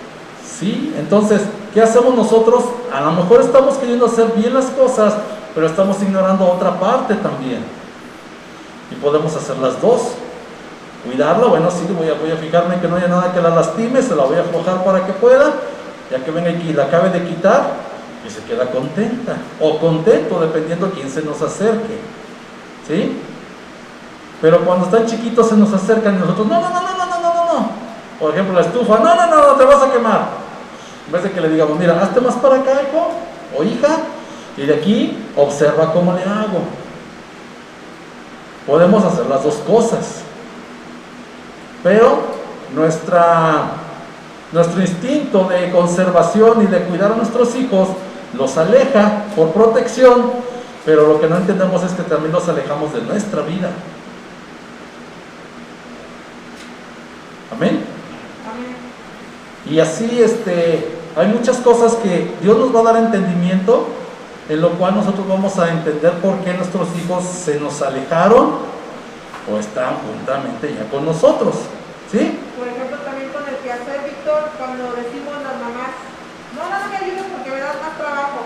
Sí, entonces, ¿qué hacemos nosotros? A lo mejor estamos queriendo hacer bien las cosas, pero estamos ignorando otra parte también. Y podemos hacer las dos. Cuidarla, bueno, sí, voy a fijarme que no haya nada que la lastime, se la voy a aflojar para que pueda, ya que venga aquí y la acabe de quitar, y se queda contenta, o contento, dependiendo quién se nos acerque, ¿sí? Pero cuando están chiquitos se nos acercan y nosotros, no. Por ejemplo, la estufa, no, te vas a quemar. En vez de que le digamos, mira, hazte más para acá, hijo, o hija, y de aquí observa cómo le hago. Podemos hacer las dos cosas. Pero nuestro instinto de conservación y de cuidar a nuestros hijos los aleja por protección, pero lo que no entendemos es que también los alejamos de nuestra vida. Amén. Y así hay muchas cosas que Dios nos va a dar entendimiento, en lo cual nosotros vamos a entender por qué nuestros hijos se nos alejaron o están juntamente ya con nosotros, ¿sí? Por ejemplo, también con el quehacer, Víctor, cuando decimos las mamás, no me ayudes porque me das más trabajo,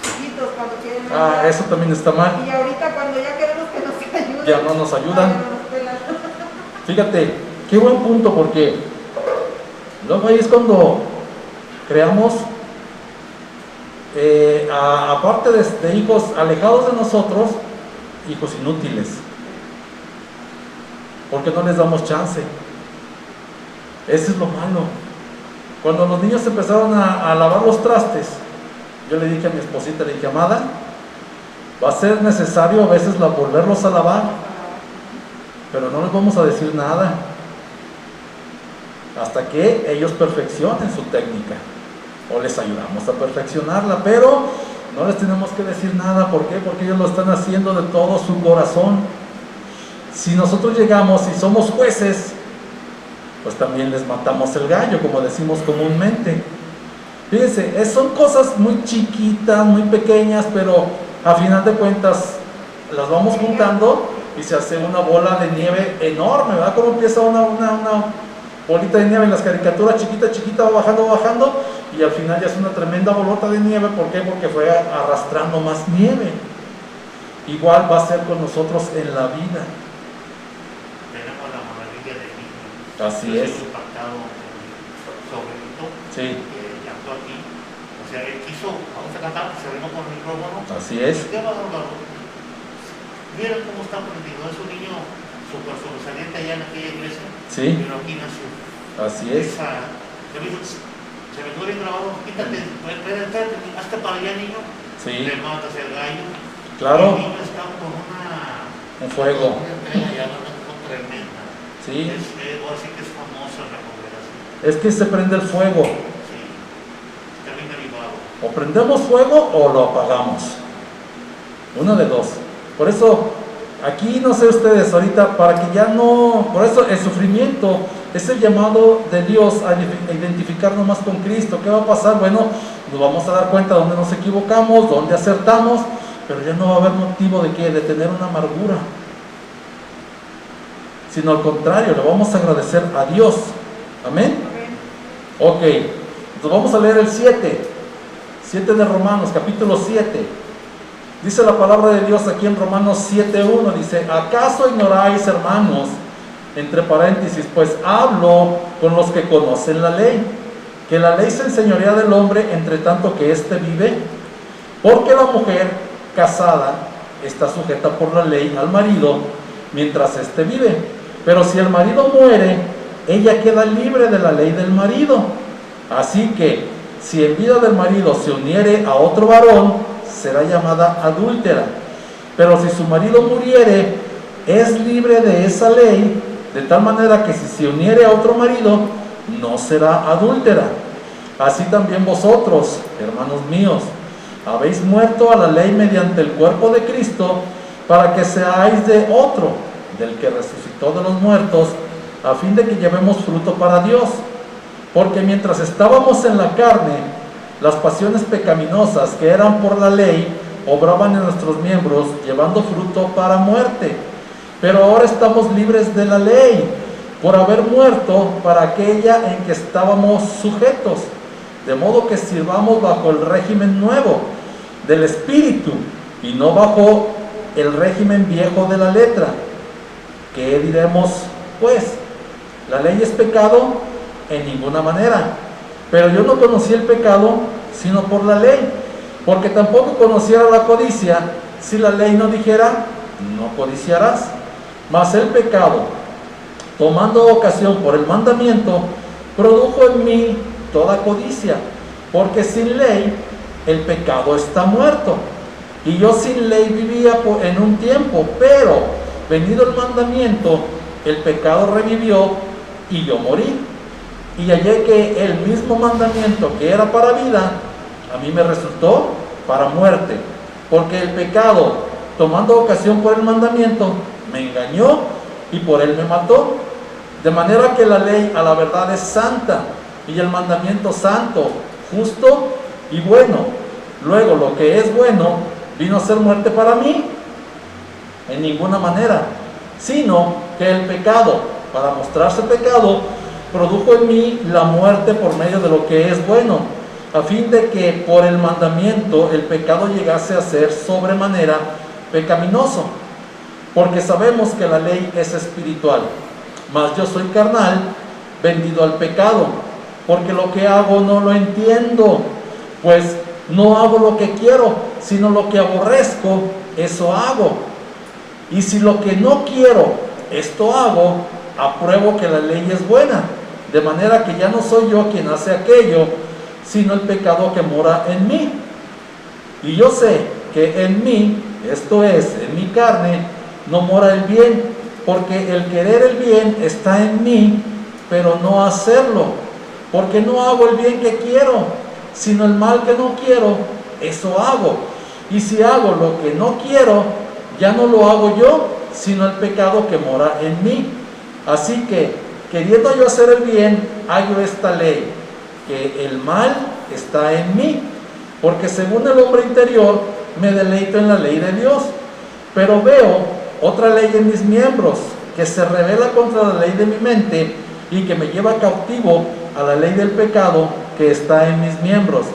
chiquitos, cuando quieren ayudar. Eso también está mal. Y ahorita cuando ya queremos que nos ayuden, ya no nos ayudan. No nos pelan. Fíjate, qué buen punto, porque luego ahí es cuando creamos, aparte de hijos alejados de nosotros, hijos inútiles. Porque no les damos chance. Eso es lo malo. Cuando los niños empezaron a lavar los trastes, yo le dije a mi esposita, le dije, amada, va a ser necesario a veces volverlos a lavar, pero no les vamos a decir nada hasta que ellos perfeccionen su técnica, o les ayudamos a perfeccionarla, pero no les tenemos que decir nada. ¿Por qué? Porque ellos lo están haciendo de todo su corazón. si nosotros llegamos y somos jueces, pues también les matamos el gallo, como decimos comúnmente. Fíjense, son cosas muy chiquitas, muy pequeñas, pero a final de cuentas las vamos juntando y se hace una bola de nieve enorme, ¿verdad? Como empieza una bolita de nieve en las caricaturas, chiquita, va bajando, y al final ya es una tremenda bolota de nieve. ¿Por qué? Porque fue arrastrando más nieve. Igual va a ser con nosotros en la vida. Tenemos la maravilla de niño. Así Yo es. soy impactado sobreviviendo, Sí, que actuó aquí. O sea, él quiso, vamos a cantar, que se vino con el micrófono. así es. ¿Qué va a dar? Miren cómo está aprendido. Es un niño súper sobresaliente allá en aquella iglesia. Sí, Pero aquí nació. así es. Se me quedó bien grabado. Quítate, espérate, hazte para allá, niño. Sí, Le matas el gallo. claro, El niño está con un fuego. una entrega ya tremenda. Sí, Así que es famoso en la congregación. es que se prende el fuego. Sí. Está bien avivado. O prendemos fuego o lo apagamos. Una de dos. Por eso, aquí no sé ustedes ahorita, para que ya no... Por eso el sufrimiento es el llamado de Dios a identificarnos más con Cristo. ¿Qué va a pasar? Bueno, nos vamos a dar cuenta dónde nos equivocamos, dónde acertamos, pero ya no va a haber motivo de ¿qué? De tener una amargura. Sino al contrario, le vamos a agradecer a Dios. Amén. Ok, entonces vamos a leer el 7 de Romanos, capítulo 7. Dice la palabra de Dios aquí en Romanos 7:1, dice: ¿acaso ignoráis, hermanos, entre paréntesis, pues hablo con los que conocen la ley, que la ley se enseñorea del hombre entre tanto que éste vive? Porque la mujer casada está sujeta por la ley al marido mientras éste vive, pero si el marido muere, ella queda libre de la ley del marido. Así que si en vida del marido se uniere a otro varón, será llamada adúltera. Pero si su marido muriere, es libre de esa ley, de tal manera que si se uniere a otro marido, no será adúltera. Así también vosotros, hermanos míos, habéis muerto a la ley mediante el cuerpo de Cristo, para que seáis de otro, del que resucitó de los muertos, a fin de que llevemos fruto para Dios. Porque mientras estábamos en la carne, las pasiones pecaminosas que eran por la ley obraban en nuestros miembros, llevando fruto para muerte. Pero ahora estamos libres de la ley, por haber muerto para aquella en que estábamos sujetos, de modo que sirvamos bajo el régimen nuevo del Espíritu, y no bajo el régimen viejo de la letra. ¿Qué diremos pues? ¿La ley es pecado? En ninguna manera. Pero yo no conocí el pecado sino por la ley, porque tampoco conociera la codicia si la ley no dijera: no codiciarás. Mas el pecado, tomando ocasión por el mandamiento, produjo en mí toda codicia, porque sin ley el pecado está muerto. Y yo sin ley vivía en un tiempo, pero venido el mandamiento, el pecado revivió y yo morí. Y hallé que el mismo mandamiento que era para vida, a mí me resultó para muerte, porque el pecado, tomando ocasión por el mandamiento, me engañó y por él me mató. De manera que la ley a la verdad es santa, y el mandamiento santo, justo y bueno. Luego lo que es bueno vino a ser muerte para mí, en ninguna manera, sino que el pecado, para mostrarse pecado, produjo en mí la muerte por medio de lo que es bueno, a fin de que por el mandamiento el pecado llegase a ser sobremanera pecaminoso. Porque sabemos que la ley es espiritual, mas yo soy carnal, vendido al pecado, porque lo que hago no lo entiendo, pues no hago lo que quiero, sino lo que aborrezco, eso hago. Y si lo que no quiero, esto hago, apruebo que la ley es buena, de manera que ya no soy yo quien hace aquello, sino el pecado que mora en mí. Y yo sé que en mí, esto es, en mi carne, no mora el bien, porque el querer el bien está en mí, pero no hacerlo, porque no hago el bien que quiero, sino el mal que no quiero, eso hago. Y si hago lo que no quiero, ya no lo hago yo, sino el pecado que mora en mí. Así que, queriendo yo hacer el bien, hallo esta ley, que el mal está en mí, porque según el hombre interior me deleito en la ley de Dios, pero veo otra ley en mis miembros, que se revela contra la ley de mi mente y que me lleva cautivo a la ley del pecado que está en mis miembros.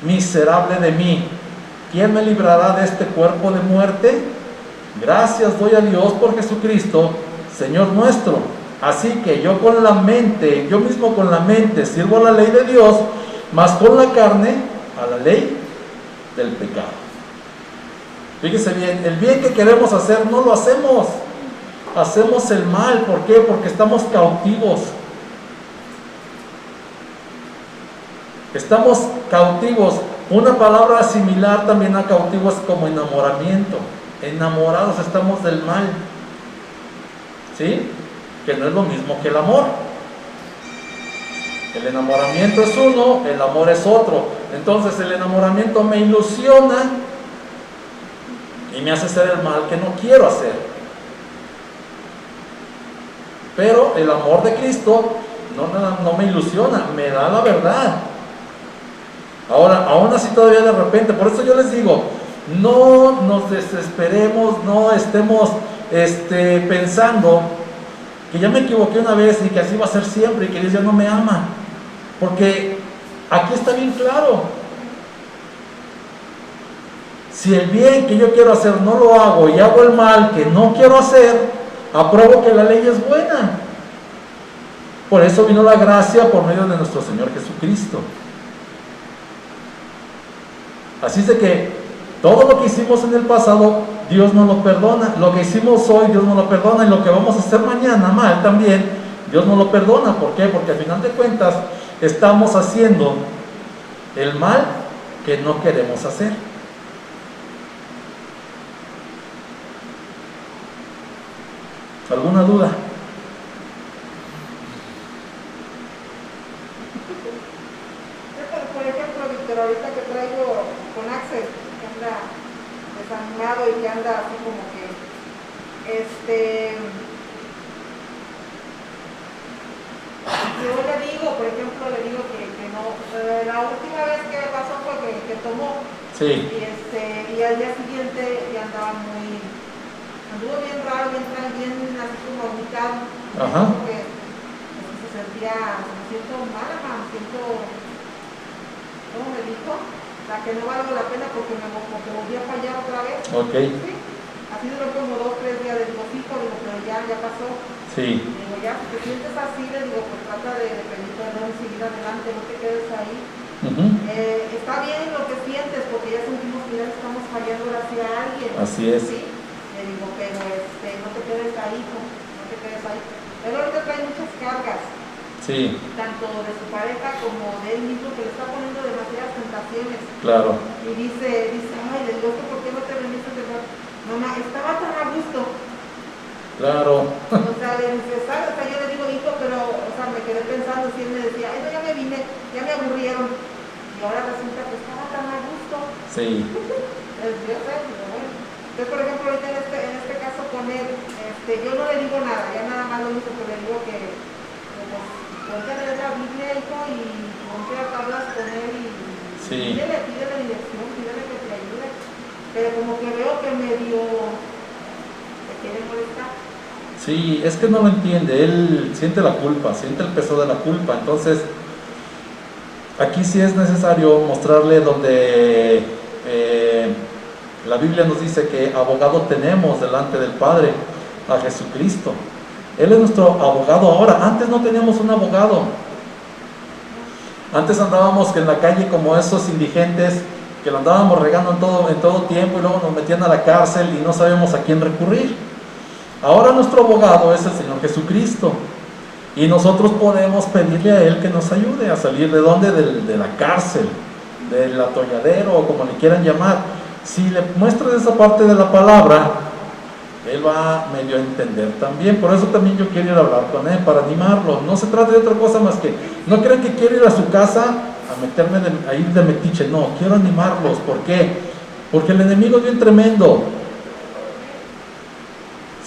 Miserable de mí, ¿quién me librará de este cuerpo de muerte? Gracias doy a Dios por Jesucristo, Señor nuestro. Así que yo mismo con la mente sirvo a la ley de Dios, mas con la carne a la ley del pecado. Fíjese bien, el bien que queremos hacer no lo hacemos. Hacemos el mal. ¿Por qué? Porque estamos cautivos. Estamos cautivos. Una palabra similar también a cautivo es como enamoramiento. Enamorados estamos del mal. ¿Sí? Que no es lo mismo que el amor. El enamoramiento es uno, el amor es otro. Entonces el enamoramiento me ilusiona y me hace hacer el mal que no quiero hacer. Pero el amor de Cristo no me ilusiona, me da la verdad. Ahora, aún así todavía de repente, por eso yo les digo, no nos desesperemos, no estemos pensando que ya me equivoqué una vez y que así va a ser siempre y que Dios ya no me ama. Porque aquí está bien claro. Si el bien que yo quiero hacer no lo hago y hago el mal que no quiero hacer, apruebo que la ley es buena. Por eso vino la gracia por medio de nuestro Señor Jesucristo. Así es de que todo lo que hicimos en el pasado, Dios nos lo perdona. Lo que hicimos hoy, Dios nos lo perdona. Y lo que vamos a hacer mañana mal también, Dios nos lo perdona. ¿Por qué? Porque al final de cuentas estamos haciendo el mal que no queremos hacer. ¿Alguna duda? Por ejemplo, Víctor, ahorita que traigo con Axel, que anda desanimado y que anda así como que, yo le digo, por ejemplo, que no, la última vez que me pasó fue que tomó, Sí. y al día siguiente ya andaba anduvo bien raro, bien así como ubicado, porque me siento mal, ¿cómo me dijo? La que no valgo la pena porque volví a fallar otra vez. Ok. Sí. Así duró como 2 o 3 días de hocico, pero ya pasó. Sí. Digo, ya, si te sientes así, le digo, pues trata de pedir perdón y seguir adelante, no te quedes ahí. Está bien lo que sientes, porque ya sentimos que ya estamos fallando hacia alguien. Así es. ¿Sí? Le digo, pero no te quedes ahí, no te quedes ahí. Él ahorita trae muchas cargas. Sí. Tanto de su pareja como de él mismo, que le está poniendo demasiadas tentaciones. Claro. Y dice, ay, le digo, ¿por qué no te veniste de verdad? Mamá, estaba tan a gusto. Claro. O sea, le dice, ¿sabes? O sea, yo le digo, hijo, pero, o sea, me quedé pensando, si él me decía, ay, no, ya me vine, ya me aburrieron. Y ahora resulta que estaba tan a gusto. Sí. Yo sé, pero bueno. Entonces, por ejemplo, ahorita en este caso con él, yo no le digo nada, ya nada más lo único que le digo que ponte a leer la Biblia, hijo, y ponte a hablar con él y Sí. pídele dirección, pídele que te ayude. Pero como que veo que medio se quiere molestar. Sí, es que no lo entiende, él siente la culpa, siente el peso de la culpa. Entonces, aquí sí es necesario mostrarle donde la Biblia nos dice que abogado tenemos delante del Padre, a Jesucristo. Él es nuestro abogado ahora. Antes no teníamos un abogado. Antes andábamos en la calle como esos indigentes que lo andábamos regando en todo tiempo y luego nos metían a la cárcel y no sabíamos a quién recurrir. Ahora nuestro abogado es el Señor Jesucristo y nosotros podemos pedirle a Él que nos ayude a salir de ¿dónde? De la cárcel, del atolladero o como le quieran llamar. Si le muestras esa parte de la palabra, Él va medio a entender también. Por eso también yo quiero ir a hablar con Él, para animarlo. No se trata de otra cosa más que, no crean que quiero ir a su casa a meterme a ir de metiche. No, quiero animarlos. ¿Por qué? Porque el enemigo es bien tremendo.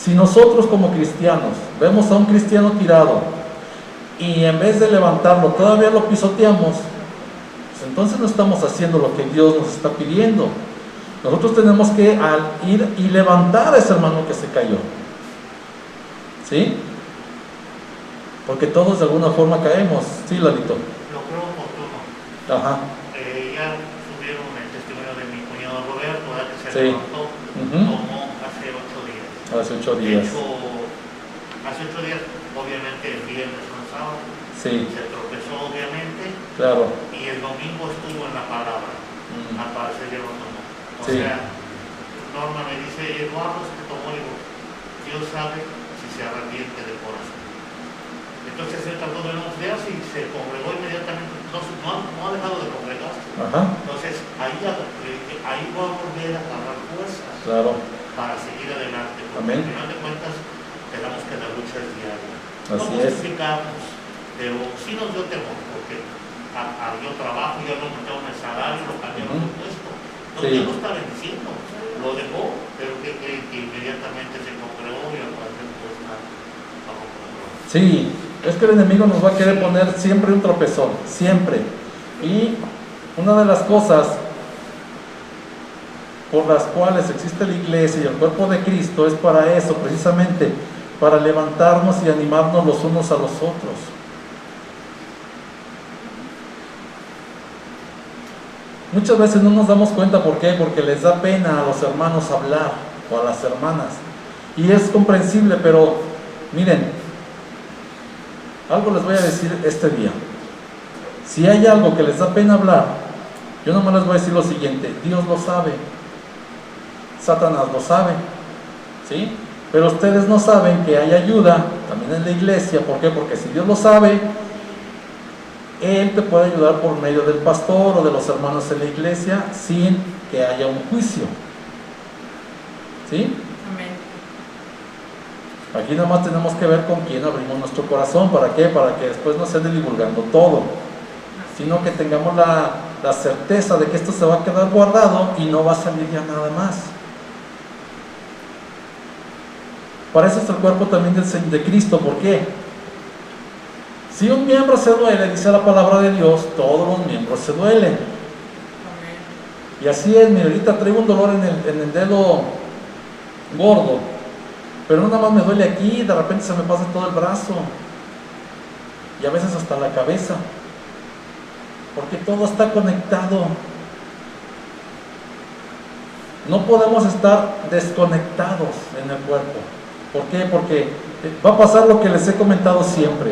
Si nosotros como cristianos vemos a un cristiano tirado y en vez de levantarlo todavía lo pisoteamos, pues entonces no estamos haciendo lo que Dios nos está pidiendo. Nosotros tenemos que ir y levantar a ese hermano que se cayó, ¿sí? Porque todos de alguna forma caemos. Sí, Lalito. Lo creo oportuno. Ajá. Ya subieron el testimonio de mi cuñado Roberto, ¿verdad? Que se Sí. levantó como hace 8 días. Hace 8 días. De hecho, hace 8 días, obviamente el viernes o el sábado, Sí, se tropezó obviamente, claro. y el domingo estuvo en la palabra. Al parecer ya lo tomó. O Sí. sea, Norma me dice, Eduardo, se te tomó, y digo, Dios sabe si se arrepiente de corazón. Entonces él tardó de unos días y se congregó inmediatamente, no ha dejado de congregarse. Ajá. Entonces ahí va a volver a agarrar fuerzas Claro. para seguir adelante, porque Amén. al final de cuentas tenemos que la lucha es diaria. Así No es. justificamos, pero sí nos dio temor, porque yo trabajo, ya no me tengo el salario, lo cambiaron de puesto. No, Sí. ya no está bendiciendo, lo dejó, pero que inmediatamente se congregó y al parecer pues está bajo control. Sí, es que el enemigo nos va a querer poner siempre un tropezón, siempre. Y una de las cosas por las cuales existe la iglesia y el cuerpo de Cristo es para eso, precisamente, para levantarnos y animarnos los unos a los otros. Muchas veces no nos damos cuenta, ¿por qué? Porque les da pena a los hermanos hablar, o a las hermanas. Y es comprensible, pero miren, algo les voy a decir este día. Si hay algo que les da pena hablar, yo nomás les voy a decir lo siguiente: Dios lo sabe, Satanás lo sabe, ¿sí? Pero ustedes no saben que hay ayuda también en la iglesia. ¿Por qué? Porque si Dios lo sabe, Él te puede ayudar por medio del pastor o de los hermanos en la iglesia sin que haya un juicio, ¿sí? Amén. Aquí nada más tenemos que ver con quién abrimos nuestro corazón. ¿Para qué? Para que después no se ande divulgando todo, sino que tengamos la certeza de que esto se va a quedar guardado y no va a salir ya nada más. Para eso es el cuerpo también de Cristo. ¿Por qué? Si un miembro se duele, dice la palabra de Dios, todos los miembros se duelen. Amén. Y así es. Mira, ahorita traigo un dolor en el dedo gordo, pero no nada más me duele aquí, de repente se me pasa todo el brazo y a veces hasta la cabeza, porque todo está conectado. No podemos estar desconectados en el cuerpo. ¿Por qué? Porque va a pasar lo que les he comentado siempre,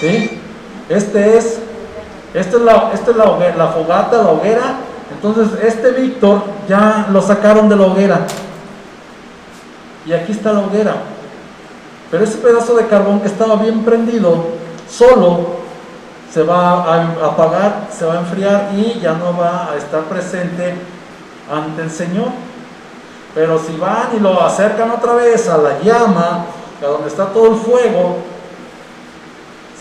¿sí? Esta es la fogata, la hoguera. Entonces Víctor ya lo sacaron de la hoguera y aquí está la hoguera, pero ese pedazo de carbón que estaba bien prendido solo se va a apagar, se va a enfriar y ya no va a estar presente ante el Señor. Pero si van y lo acercan otra vez a la llama, a donde está todo el fuego,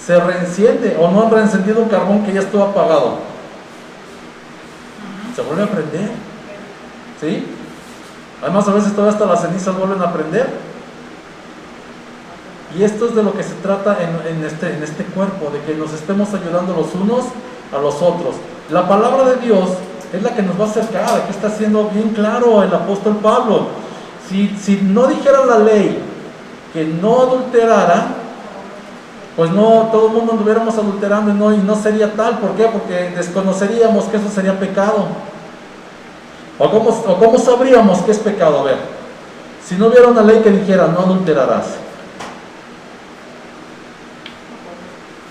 se reenciende, o no han reencendido un carbón que ya estuvo apagado, se vuelve a prender, ¿sí? Además a veces todavía hasta las cenizas vuelven a prender. Y esto es de lo que se trata en este cuerpo, de que nos estemos ayudando los unos a los otros. La palabra de Dios es la que nos va a acercar. Aquí está siendo bien claro el apóstol Pablo. Si no dijera la ley que no adulterara, pues no, todo el mundo anduviéramos adulterando y no sería tal. ¿Por qué? Porque desconoceríamos que eso sería pecado. ¿O cómo sabríamos que es pecado? A ver, si no hubiera una ley que dijera no adulterarás,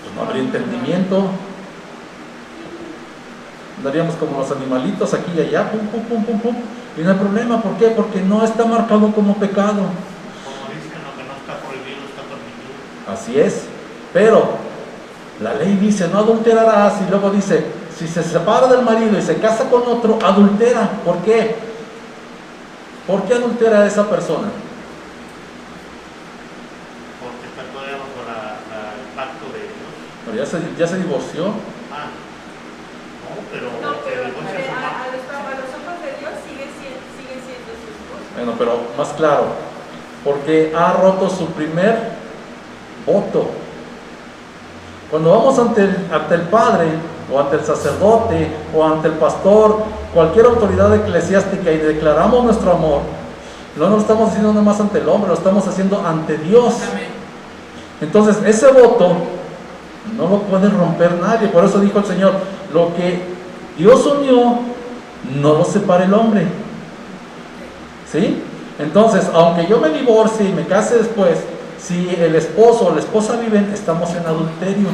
pues no habría entendimiento. Andaríamos como los animalitos aquí y allá, pum, pum, pum, pum, pum, y no hay problema. ¿Por qué? Porque no está marcado como pecado. Como dicen, lo que no está prohibido está permitido. Así es, pero la ley dice no adulterarás, y luego dice si se separa del marido y se casa con otro, adultera. ¿Por qué? ¿Por qué adultera a esa persona? Porque está todavía bajo el pacto de Dios. Pero ya se divorció. No, pero No, pero el divorcio es un acto. a los ojos de Dios sigue siendo su esposa. Bueno, pero más claro, porque ha roto su primer voto. Cuando vamos ante el padre, o ante el sacerdote, o ante el pastor, cualquier autoridad eclesiástica, y declaramos nuestro amor, no lo estamos haciendo nada más ante el hombre, lo estamos haciendo ante Dios. Entonces ese voto no lo puede romper nadie. Por eso dijo el Señor: lo que Dios unió, no lo separe el hombre. ¿Sí? Entonces, aunque yo me divorcie y me case después, si el esposo o la esposa viven, estamos en adulterio.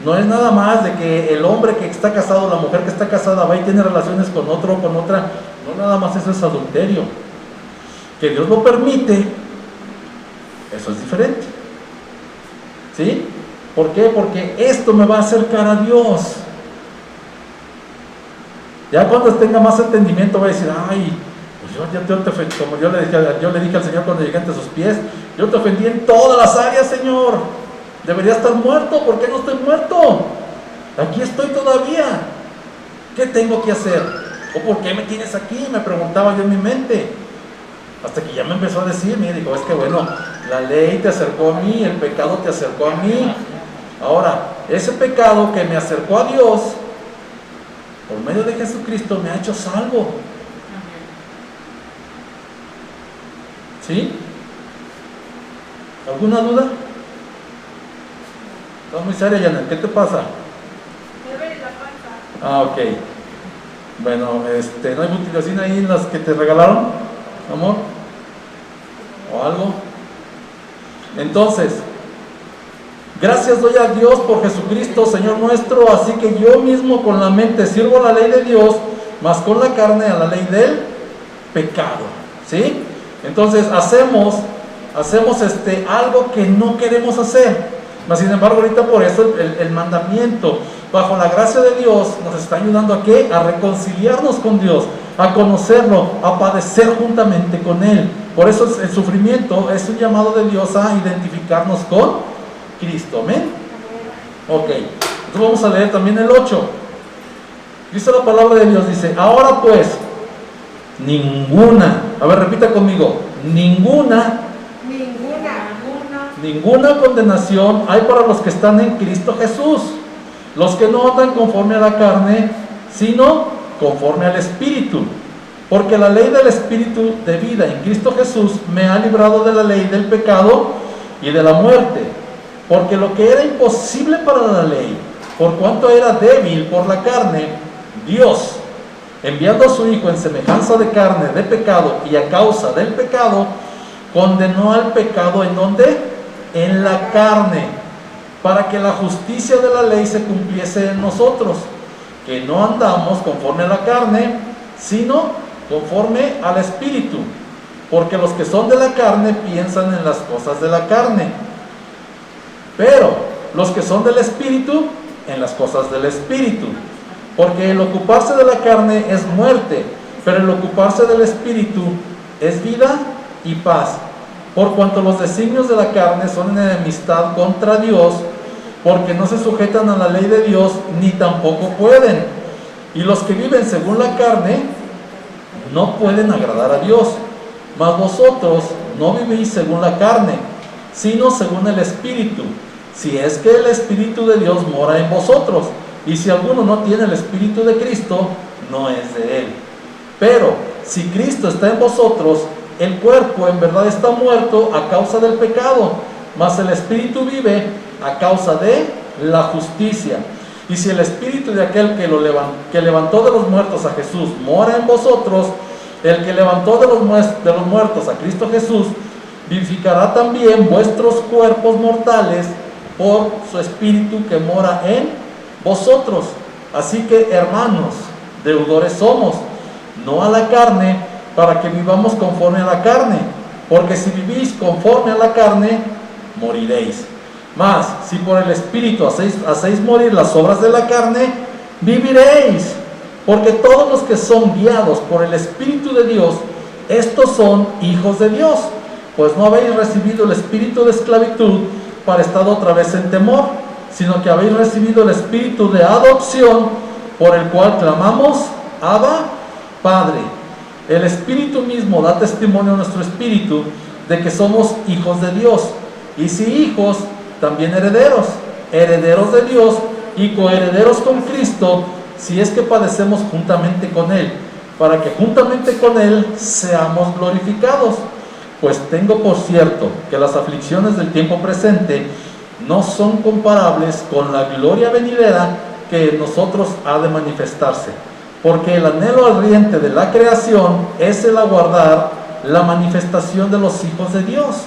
No es nada más de que el hombre que está casado, la mujer que está casada, va y tiene relaciones con otro o con otra. No, nada más eso es adulterio. Que Dios lo permite, eso es diferente. ¿Sí? ¿Por qué? Porque esto me va a acercar a Dios. Ya cuando tenga más entendimiento va a decir: ay, pues yo te ofendí, como yo le dije al Señor cuando llegué ante sus pies, yo te ofendí en todas las áreas, Señor. Debería estar muerto. ¿Por qué no estoy muerto? Aquí estoy todavía. ¿Qué tengo que hacer? ¿O por qué me tienes aquí? Me preguntaba yo en mi mente. Hasta que ya me empezó a decir, me dijo: es que bueno, la ley te acercó a mí, el pecado te acercó a mí. Ahora, ese pecado que me acercó a Dios, por medio de Jesucristo, me ha hecho salvo. ¿Sí? ¿Alguna duda? Estás muy seria, Janet. ¿Qué te pasa? Me duele la panza. Ah, ok. Bueno, ¿no hay butilocina ahí en las que te regalaron, amor? ¿O algo? Entonces, gracias doy a Dios por Jesucristo, Señor nuestro, así que yo mismo con la mente sirvo a la ley de Dios, mas con la carne a la ley del pecado. ¿Sí? Entonces hacemos algo que no queremos hacer. Mas sin embargo, ahorita por eso el mandamiento, bajo la gracia de Dios, nos está ayudando ¿a qué? A reconciliarnos con Dios, a conocerlo, a padecer juntamente con Él. Por eso el sufrimiento es un llamado de Dios a identificarnos con Cristo. ¿Amén? Ok, entonces vamos a leer también el 8. Dice la palabra de Dios, dice: ahora pues, ninguna, a ver, repita conmigo, ninguna condenación hay para los que están en Cristo Jesús, los que no andan conforme a la carne, sino conforme al Espíritu. Porque la ley del Espíritu de vida en Cristo Jesús me ha librado de la ley del pecado y de la muerte. Porque lo que era imposible para la ley, por cuanto era débil por la carne, Dios, enviando a su Hijo en semejanza de carne de pecado y a causa del pecado, condenó al pecado ¿en dónde? En la carne, para que la justicia de la ley se cumpliese en nosotros, que no andamos conforme a la carne, sino conforme al Espíritu, porque los que son de la carne piensan en las cosas de la carne, pero los que son del Espíritu, en las cosas del Espíritu. Porque el ocuparse de la carne es muerte, pero el ocuparse del Espíritu es vida y paz. Por cuanto los designios de la carne son en enemistad contra Dios, porque no se sujetan a la ley de Dios, ni tampoco pueden. Y los que viven según la carne no pueden agradar a Dios. Mas vosotros no vivís según la carne, sino según el Espíritu, si es que el Espíritu de Dios mora en vosotros. Y si alguno no tiene el Espíritu de Cristo, no es de él. Pero si Cristo está en vosotros, el cuerpo en verdad está muerto a causa del pecado, mas el Espíritu vive a causa de la justicia. Y si el Espíritu de aquel que levantó de los muertos a Jesús mora en vosotros, el que levantó de los muertos a Cristo Jesús, vivificará también vuestros cuerpos mortales por su Espíritu que mora en vosotros. Así que, hermanos, deudores somos, no a la carne, para que vivamos conforme a la carne, porque si vivís conforme a la carne, moriréis. Mas, si por el Espíritu hacéis morir las obras de la carne, viviréis. Porque todos los que son guiados por el Espíritu de Dios, estos son hijos de Dios. Pues no habéis recibido el espíritu de esclavitud para estar otra vez en temor, sino que habéis recibido el espíritu de adopción, por el cual clamamos: Abba, Padre. El Espíritu mismo da testimonio a nuestro espíritu de que somos hijos de Dios. Y si hijos, también herederos, herederos de Dios y coherederos con Cristo, si es que padecemos juntamente con Él, para que juntamente con Él seamos glorificados. Pues tengo por cierto que las aflicciones del tiempo presente no son comparables con la gloria venidera que en nosotros ha de manifestarse. Porque el anhelo ardiente de la creación es el aguardar la manifestación de los hijos de Dios.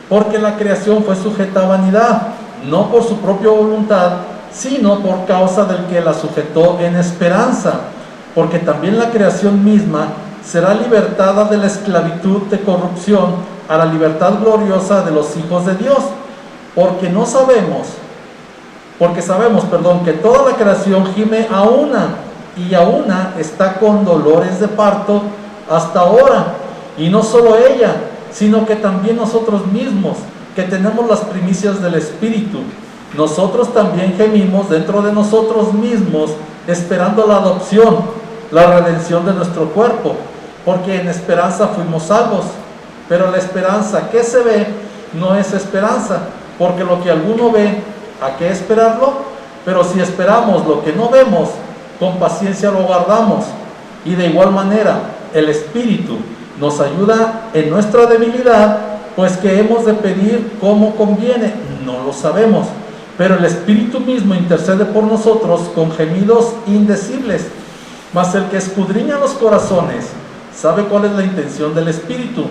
Porque la creación fue sujeta a vanidad, no por su propia voluntad, sino por causa del que la sujetó en esperanza. Porque también la creación misma será libertada de la esclavitud de corrupción a la libertad gloriosa de los hijos de Dios. Porque sabemos, que toda la creación gime a una, y a una está con dolores de parto hasta ahora. Y no solo ella, sino que también nosotros mismos, que tenemos las primicias del Espíritu. Nosotros también gemimos dentro de nosotros mismos, esperando la adopción, la redención de nuestro cuerpo, porque en esperanza fuimos salvos. Pero la esperanza que se ve no es esperanza, porque lo que alguno ve, ¿a qué esperarlo? Pero si esperamos lo que no vemos, con paciencia lo guardamos. Y de igual manera, el Espíritu nos ayuda en nuestra debilidad, pues que hemos de pedir como conviene, no lo sabemos. Pero el Espíritu mismo intercede por nosotros con gemidos indecibles. Mas el que escudriña los corazones sabe cuál es la intención del Espíritu,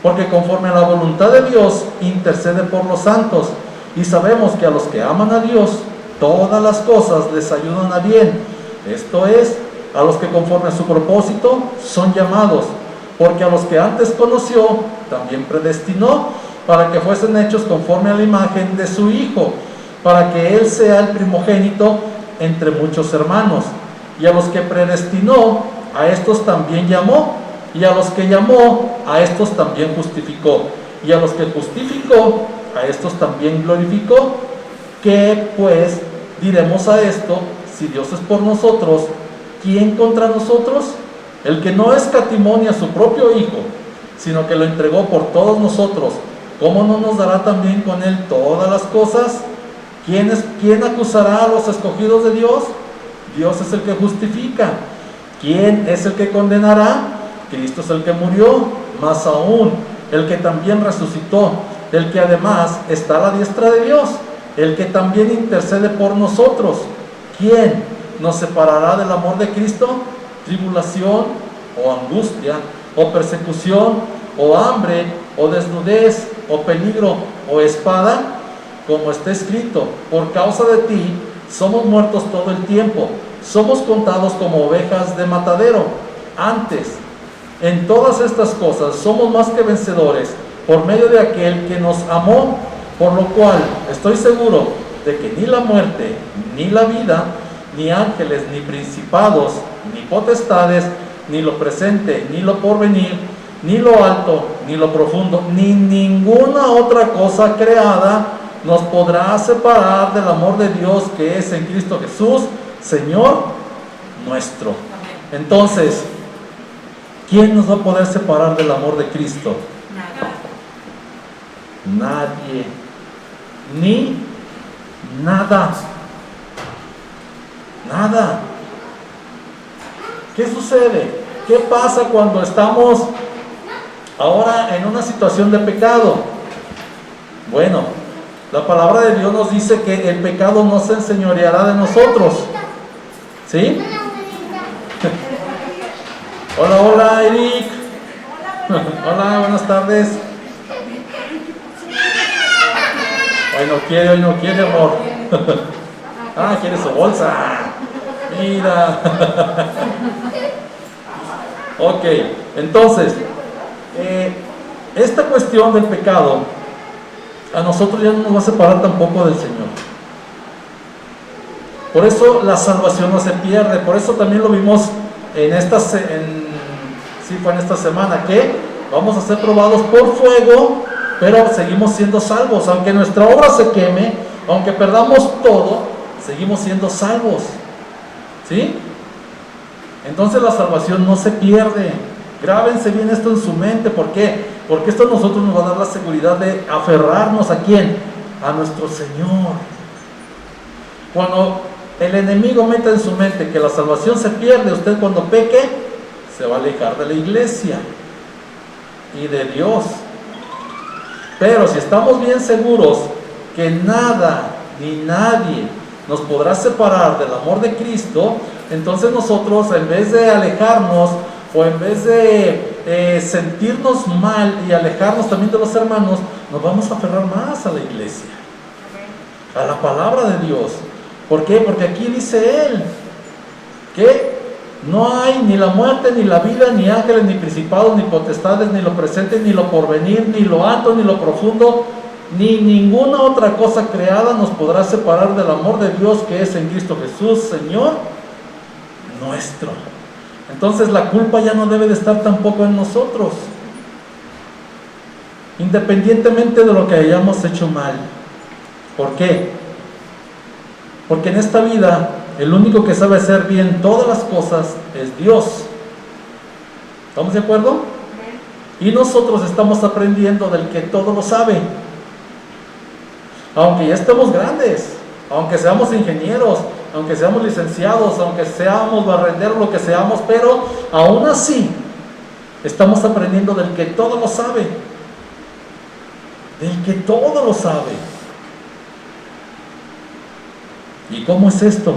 porque conforme a la voluntad de Dios intercede por los santos. Y sabemos que a los que aman a Dios, todas las cosas les ayudan a bien. Esto es, a los que conforme a su propósito son llamados. Porque a los que antes conoció, también predestinó, para que fuesen hechos conforme a la imagen de su Hijo, para que Él sea el primogénito entre muchos hermanos. Y a los que predestinó, a estos también llamó. Y a los que llamó, a estos también justificó. Y a los que justificó, a estos también glorificó. ¿Qué pues diremos a esto? Si Dios es por nosotros, ¿quién contra nosotros? El que no escatimó a su propio Hijo, sino que lo entregó por todos nosotros, ¿cómo no nos dará también con Él todas las cosas? ¿Quién acusará a los escogidos de Dios? Dios es el que justifica. ¿Quién es el que condenará? Cristo es el que murió, más aún, el que también resucitó, el que además está a la diestra de Dios, el que también intercede por nosotros. ¿Quién nos separará del amor de Cristo? ¿Tribulación, o angustia, o persecución, o hambre, o desnudez, o peligro, o espada? Como está escrito, por causa de ti somos muertos todo el tiempo, somos contados como ovejas de matadero. Antes, en todas estas cosas somos más que vencedores por medio de aquel que nos amó, por lo cual estoy seguro de que ni la muerte, ni la vida, ni ángeles, ni principados, ni potestades, ni lo presente, ni lo porvenir, ni lo alto, ni lo profundo, ni ninguna otra cosa creada nos podrá separar del amor de Dios que es en Cristo Jesús, Señor nuestro. Entonces, ¿quién nos va a poder separar del amor de Cristo? Nadie, ni nada. Nada. ¿Qué sucede? ¿Qué pasa cuando estamos ahora en una situación de pecado? Bueno, la palabra de Dios nos dice que el pecado no se enseñoreará de nosotros. ¿Sí? Hola, hola, Eric. Hola, buenas tardes. Hoy no quiere, amor. Ah, quiere su bolsa. Mira. Ok, entonces, esta cuestión del pecado a nosotros ya no nos va a separar tampoco del Señor. Por eso la salvación no se pierde. Por eso también lo vimos en esta semana, que vamos a ser probados por fuego, pero seguimos siendo salvos. Aunque nuestra obra se queme, aunque perdamos todo, seguimos siendo salvos. ¿Sí? Entonces la salvación no se pierde. Grábense bien esto en su mente. ¿Por qué? Porque esto a nosotros nos va a dar la seguridad de aferrarnos ¿a quién? A nuestro Señor. Cuando el enemigo meta en su mente que la salvación se pierde, usted cuando peque, se va a alejar de la iglesia y de Dios. Pero si estamos bien seguros que nada ni nadie nos podrá separar del amor de Cristo, entonces nosotros, en vez de alejarnos o en vez de sentirnos mal y alejarnos también de los hermanos, nos vamos a aferrar más a la iglesia, a la palabra de Dios. ¿Por qué? Porque aquí dice Él que no hay ni la muerte, ni la vida, ni ángeles, ni principados, ni potestades, ni lo presente, ni lo porvenir, ni lo alto, ni lo profundo, ni ninguna otra cosa creada nos podrá separar del amor de Dios que es en Cristo Jesús, Señor nuestro. Entonces la culpa ya no debe de estar tampoco en nosotros, independientemente de lo que hayamos hecho mal. ¿Por qué? Porque en esta vida el único que sabe hacer bien todas las cosas es Dios. ¿Estamos de acuerdo? Y nosotros estamos aprendiendo del que todo lo sabe. Aunque ya estemos grandes, aunque seamos ingenieros, aunque seamos licenciados, aunque seamos barrenderos, lo que seamos, pero aún así estamos aprendiendo del que todo lo sabe. Del que todo lo sabe. ¿Y cómo es esto?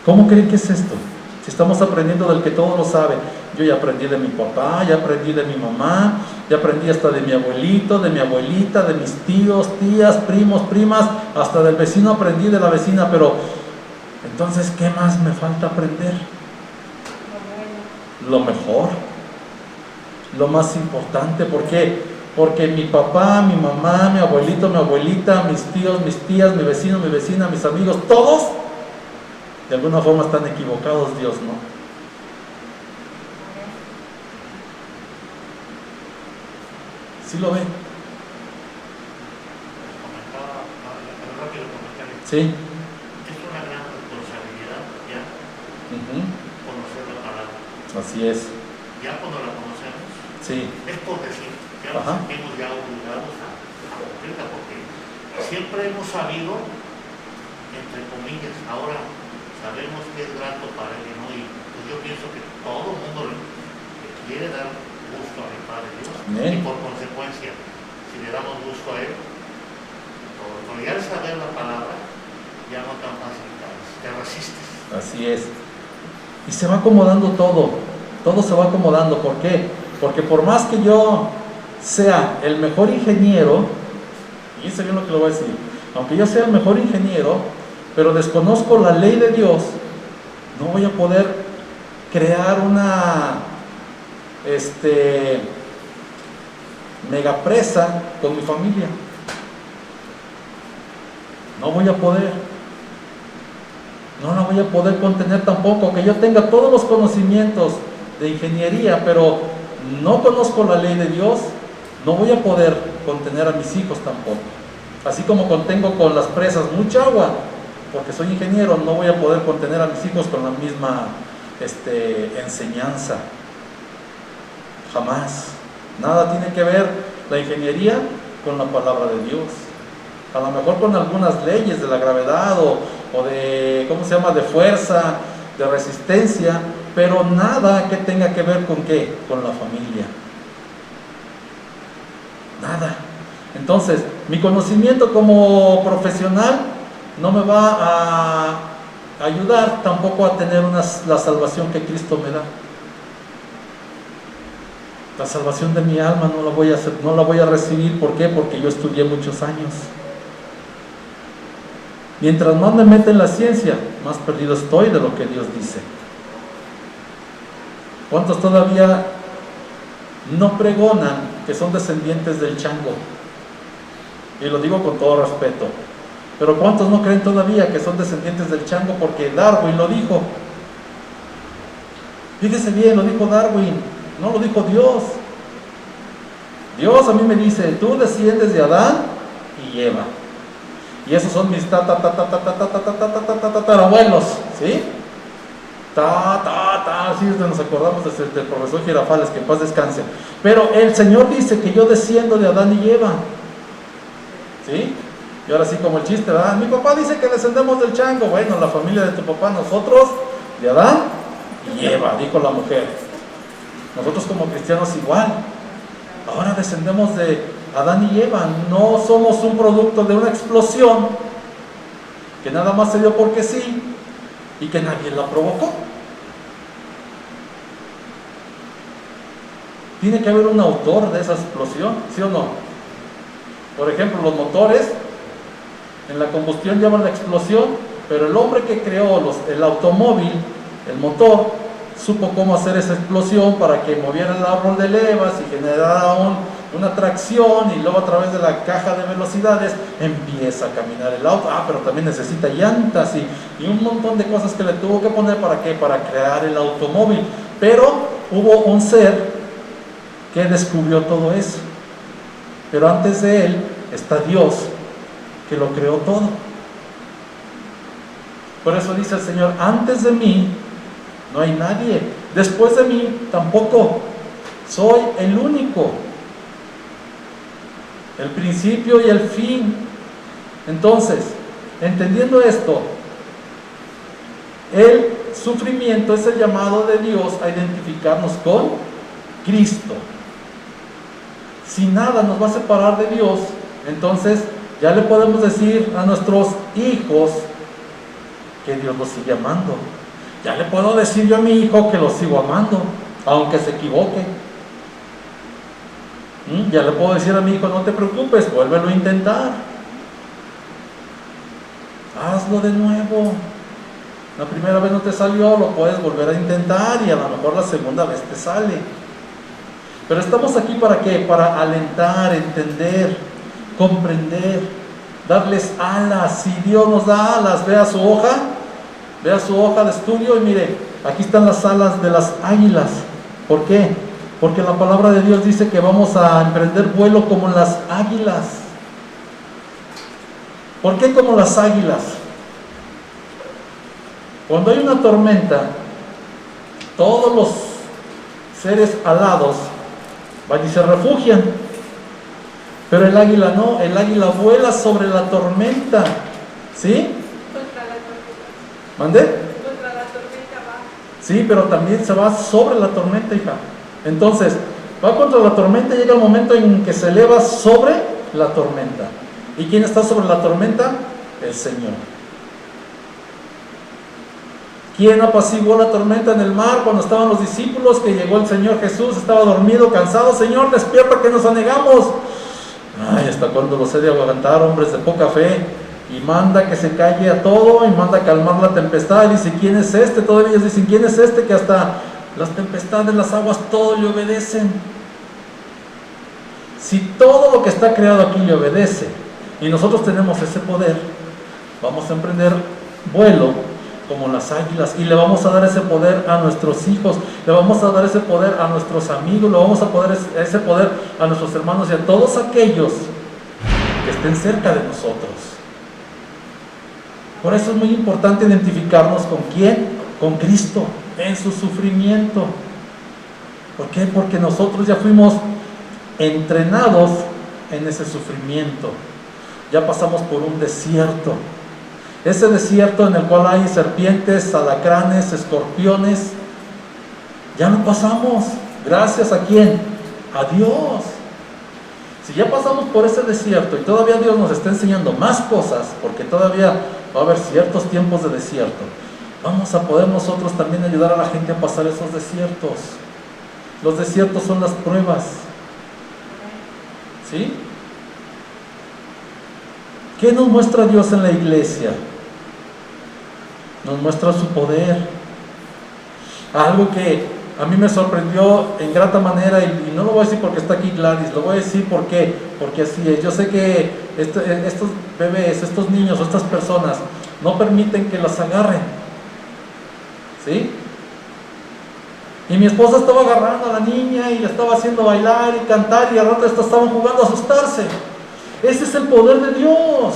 ¿Cómo creen que es esto? Si estamos aprendiendo del que todo lo sabe. Yo ya aprendí de mi papá, ya aprendí de mi mamá, ya aprendí hasta de mi abuelito, de mi abuelita, de mis tíos, tías, primos, primas, hasta del vecino aprendí, de la vecina, pero entonces, ¿qué más me falta aprender? Lo mejor, lo más importante. ¿Por qué? Porque mi papá, mi mamá, mi abuelito, mi abuelita, mis tíos, mis tías, mi vecino, mi vecina, mis amigos, todos de alguna forma están equivocados, Dios no. ¿Sí lo ven? Sí. Es una gran responsabilidad ya conocer la palabra. Así es. Ya cuando la conocemos, sí. Es por decir, ya nos sentimos ya obligados a cumplirla, porque siempre hemos sabido, entre comillas, ahora sabemos que es grato para Él, ¿no? Y pues yo pienso que todo el mundo le quiere dar gusto a mi Padre Dios. Amén. Y por consecuencia, si le damos gusto a Él, por ya al saber la palabra, ya no tan fácil te resistes. Así es. Y se va acomodando todo se va acomodando. ¿Por qué? Porque por más que yo sea el mejor ingeniero, y eso es lo que le voy a decir, aunque yo sea el mejor ingeniero, pero desconozco la ley de Dios, no voy a poder crear una megapresa con mi familia. No voy a poder. No la voy a poder contener tampoco. Que yo tenga todos los conocimientos de ingeniería, pero no conozco la ley de Dios, no voy a poder contener a mis hijos tampoco. Así como contengo con las presas mucha agua, porque soy ingeniero, no voy a poder contener a mis hijos con la misma enseñanza. Jamás. Nada tiene que ver la ingeniería con la palabra de Dios. A lo mejor con algunas leyes de la gravedad o de, ¿cómo se llama?, de fuerza, de resistencia, pero nada que tenga que ver con ¿qué? Con la familia. Nada. Entonces, mi conocimiento como profesional no me va a ayudar tampoco a tener la salvación que Cristo me da. La salvación de mi alma no la voy a recibir. ¿Por qué? Porque yo estudié muchos años. Mientras más me meta en la ciencia, más perdido estoy de lo que Dios dice. ¿Cuántos todavía no pregonan que son descendientes del chango? Y lo digo con todo respeto. Pero ¿cuántos no creen todavía que son descendientes del chango? Porque Darwin lo dijo. Fíjese bien, lo dijo Darwin, no lo dijo Dios. Dios a mí me dice, tú desciendes de Adán y Eva. Y esos son mis tatarabuelos, ¿sí? sí, nos acordamos del profesor Girafales, que en paz descanse. Pero el Señor dice que yo desciendo de Adán y Eva. ¿Sí? Y ahora sí, como el chiste, ¿verdad? Mi papá dice que descendemos del chango. Bueno, la familia de tu papá, nosotros, de Adán y Eva, dijo la mujer. Nosotros como cristianos igual. Ahora descendemos de Adán y Eva. No somos un producto de una explosión que nada más se dio porque sí y que nadie la provocó. Tiene que haber un autor de esa explosión, ¿sí o no? Por ejemplo, los motores en la combustión llevan la explosión, pero el hombre que creó el automóvil, el motor, supo cómo hacer esa explosión para que moviera el árbol de levas y generara una tracción, y luego a través de la caja de velocidades empieza a caminar el auto. Pero también necesita llantas y un montón de cosas que le tuvo que poner. ¿Para qué? Para crear el automóvil. Pero hubo un ser que descubrió todo eso. Pero antes de él está Dios, que lo creó todo. Por eso dice el Señor: antes de mí no hay nadie, después de mí tampoco. Soy el único, el principio y el fin. Entonces, entendiendo esto, el sufrimiento es el llamado de Dios a identificarnos con Cristo. Si nada nos va a separar de Dios, entonces ya le podemos decir a nuestros hijos que Dios los sigue amando. Ya le puedo decir yo a mi hijo que lo sigo amando, aunque se equivoque. Ya le puedo decir a mi hijo: no te preocupes, vuélvelo a intentar. Hazlo de nuevo. La primera vez no te salió, lo puedes volver a intentar y a lo mejor la segunda vez te sale. Pero estamos aquí ¿para qué? Para alentar, entender, comprender, darles alas. Si Dios nos da alas, vea su hoja de estudio y mire, aquí están las alas de las águilas. ¿Por qué? Porque la palabra de Dios dice que vamos a emprender vuelo como las águilas. ¿Por qué como las águilas? Cuando hay una tormenta, todos los seres alados van y se refugian. Pero el águila no, el águila vuela sobre la tormenta. ¿Sí? Contra la tormenta. ¿Mandé? Contra la tormenta va. Sí, pero también se va sobre la tormenta, hija. Entonces, va contra la tormenta y llega el momento en que se eleva sobre la tormenta. ¿Y quién está sobre la tormenta? El Señor. ¿Quién apaciguó la tormenta en el mar cuando estaban los discípulos? Que llegó el Señor Jesús, estaba dormido, cansado. Señor, despierta que nos anegamos. Ay, hasta cuando los he de aguantar, hombres de poca fe. Y manda que se calle a todo y manda calmar la tempestad. Y dice: ¿quién es este? Todavía ellos dicen: ¿quién es este? Que hasta las tempestades, las aguas, todo le obedecen. Si todo lo que está creado aquí le obedece y nosotros tenemos ese poder, vamos a emprender vuelo como las águilas y le vamos a dar ese poder a nuestros hijos, le vamos a dar ese poder a nuestros amigos, le vamos a poder ese poder a nuestros hermanos y a todos aquellos que estén cerca de nosotros. Por eso es muy importante identificarnos con quién, con Cristo, en su sufrimiento. ¿Por qué? Porque nosotros ya fuimos entrenados en ese sufrimiento. Ya pasamos por un desierto. Ese desierto en el cual hay serpientes, alacranes, escorpiones. Ya lo pasamos. ¿Gracias a quién? A Dios. Si ya pasamos por ese desierto y todavía Dios nos está enseñando más cosas, porque todavía va a haber ciertos tiempos de desierto, vamos a poder nosotros también ayudar a la gente a pasar esos desiertos. Los desiertos son las pruebas. ¿Sí? ¿Qué nos muestra Dios en la iglesia? Nos muestra su poder. Algo que a mí me sorprendió en grata manera, y no lo voy a decir porque está aquí Gladys, lo voy a decir porque así es. Yo sé que estos bebés, estos niños o estas personas no permiten que las agarren. ¿Sí? Y mi esposa estaba agarrando a la niña y la estaba haciendo bailar y cantar, y al rato estaban jugando a asustarse. Ese es el poder de Dios.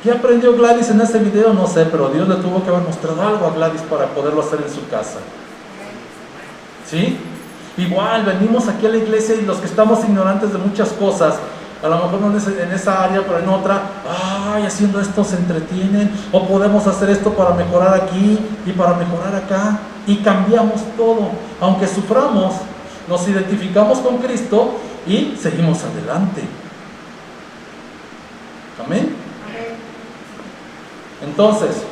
¿Qué aprendió Gladys en ese video? No sé, pero Dios le tuvo que haber mostrado algo a Gladys para poderlo hacer en su casa. ¿Sí? Igual, venimos aquí a la iglesia y los que estamos ignorantes de muchas cosas, a lo mejor no en esa área, pero en otra, ay, haciendo esto se entretienen, o podemos hacer esto para mejorar aquí y para mejorar acá, y cambiamos todo. Aunque suframos, nos identificamos con Cristo y seguimos adelante. Amén. Entonces,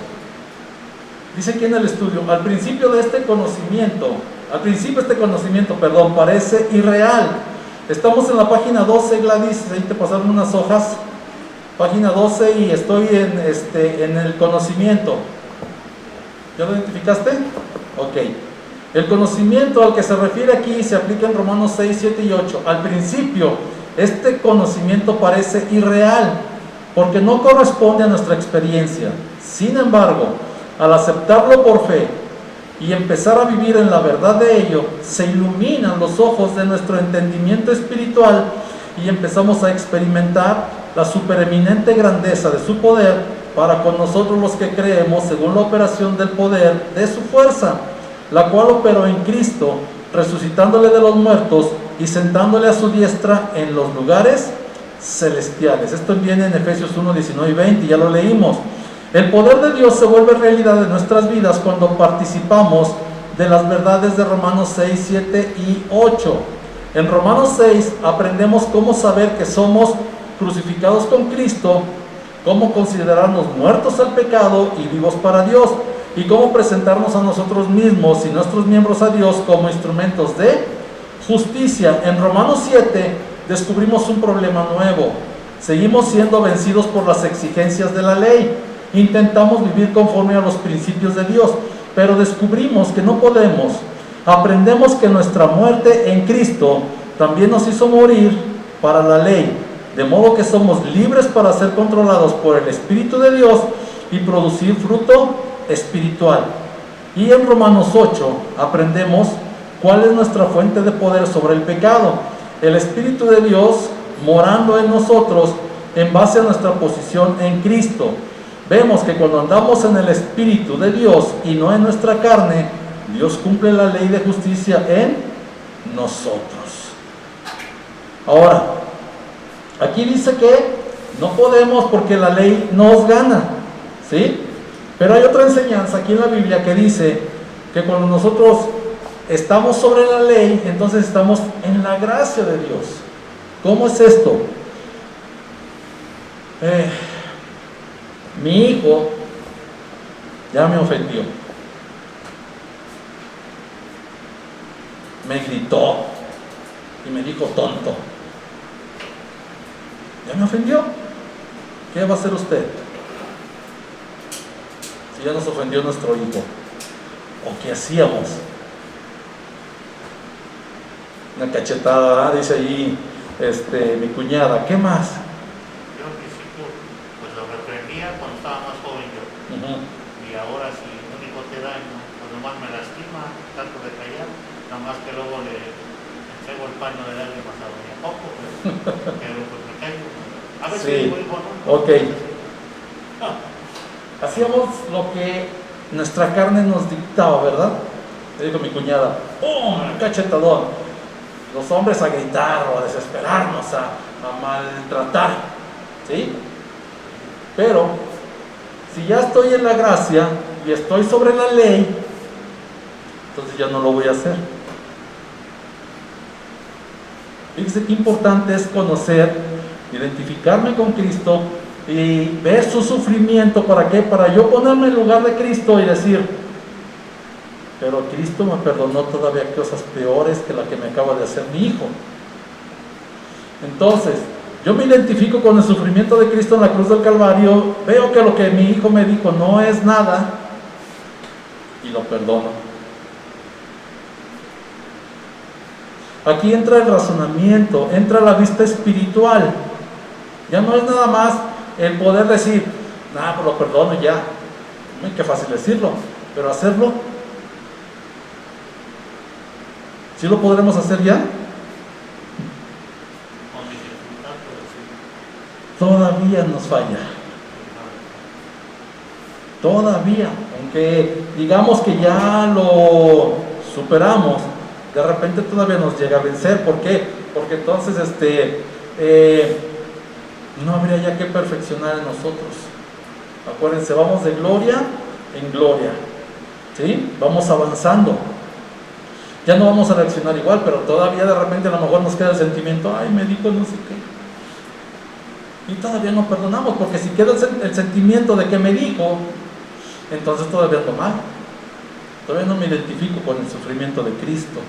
dice aquí en el estudio, al principio este conocimiento, parece irreal. Estamos en la página 12, Gladys, ahí te pasaron unas hojas, página 12, y estoy en el conocimiento. ¿Ya lo identificaste? Ok. El conocimiento al que se refiere aquí se aplica en Romanos 6, 7 y 8. Al principio, este conocimiento parece irreal, porque no corresponde a nuestra experiencia. Sin embargo, al aceptarlo por fe y empezar a vivir en la verdad de ello, se iluminan los ojos de nuestro entendimiento espiritual y empezamos a experimentar la supereminente grandeza de su poder para con nosotros los que creemos según la operación del poder de su fuerza, la cual operó en Cristo, resucitándole de los muertos y sentándole a su diestra en los lugares celestiales. Esto viene en Efesios 1, 19 y 20, ya lo leímos. El poder de Dios se vuelve realidad en nuestras vidas cuando participamos de las verdades de Romanos 6, 7 y 8. En Romanos 6 aprendemos cómo saber que somos crucificados con Cristo, cómo considerarnos muertos al pecado y vivos para Dios, y cómo presentarnos a nosotros mismos y nuestros miembros a Dios como instrumentos de justicia. En Romanos 7 descubrimos un problema nuevo. Seguimos siendo vencidos por las exigencias de la ley. Intentamos vivir conforme a los principios de Dios, pero descubrimos que no podemos. Aprendemos que nuestra muerte en Cristo también nos hizo morir para la ley, de modo que somos libres para ser controlados por el Espíritu de Dios y producir fruto espiritual. Y en Romanos 8 aprendemos cuál es nuestra fuente de poder sobre el pecado: el Espíritu de Dios morando en nosotros en base a nuestra posición en Cristo. Vemos que cuando andamos en el Espíritu de Dios y no en nuestra carne, Dios cumple la ley de justicia en nosotros. Ahora, aquí dice que no podemos porque la ley nos gana, ¿sí? Pero hay otra enseñanza aquí en la Biblia que dice que cuando nosotros estamos sobre la ley, entonces estamos en la gracia de Dios. ¿Cómo es esto? Mi hijo ya me ofendió, me gritó y me dijo tonto. Ya me ofendió. ¿Qué va a hacer usted si ya nos ofendió nuestro hijo? ¿O qué hacíamos? Una cachetada, dice ahí mi cuñada. ¿Qué más? Yo al principio pues lo reprendía cuando estaba más joven yo. Y ahora si no digo te daño, pues nomás me lastima, tanto de callar, nada más que luego le entrego el paño de lágrimas a doña Poco, pero pues me caigo. A veces Sí. digo, hijo, no. Ok. Hacíamos lo que nuestra carne nos dictaba, ¿verdad? Le dijo mi cuñada, ¡pum! Cachetadón. Los hombres a gritar o a desesperarnos, a maltratar, ¿sí? Pero si ya estoy en la gracia y estoy sobre la ley, entonces ya no lo voy a hacer. Fíjense qué importante es conocer, identificarme con Cristo y ver su sufrimiento. ¿Para qué? Para yo ponerme en lugar de Cristo y decir, pero Cristo me perdonó todavía cosas peores que la que me acaba de hacer mi hijo. Entonces, yo me identifico con el sufrimiento de Cristo en la cruz del Calvario, veo que lo que mi hijo me dijo no es nada y lo perdono. Aquí entra el razonamiento, entra la vista espiritual. Ya no es nada más el poder decir, nada, pues lo perdono ya. Qué fácil decirlo, pero hacerlo, ¿sí lo podremos hacer ya? Con dificultad, pero sí. Todavía nos falla. Todavía, aunque digamos que ya lo superamos, de repente todavía nos llega a vencer. ¿Por qué? Porque entonces no habría ya que perfeccionar en nosotros. Acuérdense, vamos de gloria en gloria, ¿sí? Vamos avanzando. Ya no vamos a reaccionar igual, pero todavía de repente a lo mejor nos queda el sentimiento, ay, me dijo no sé qué. Y todavía no perdonamos, porque si queda el sentimiento de que me dijo, entonces todavía ando mal. Todavía no me identifico con el sufrimiento de Cristo.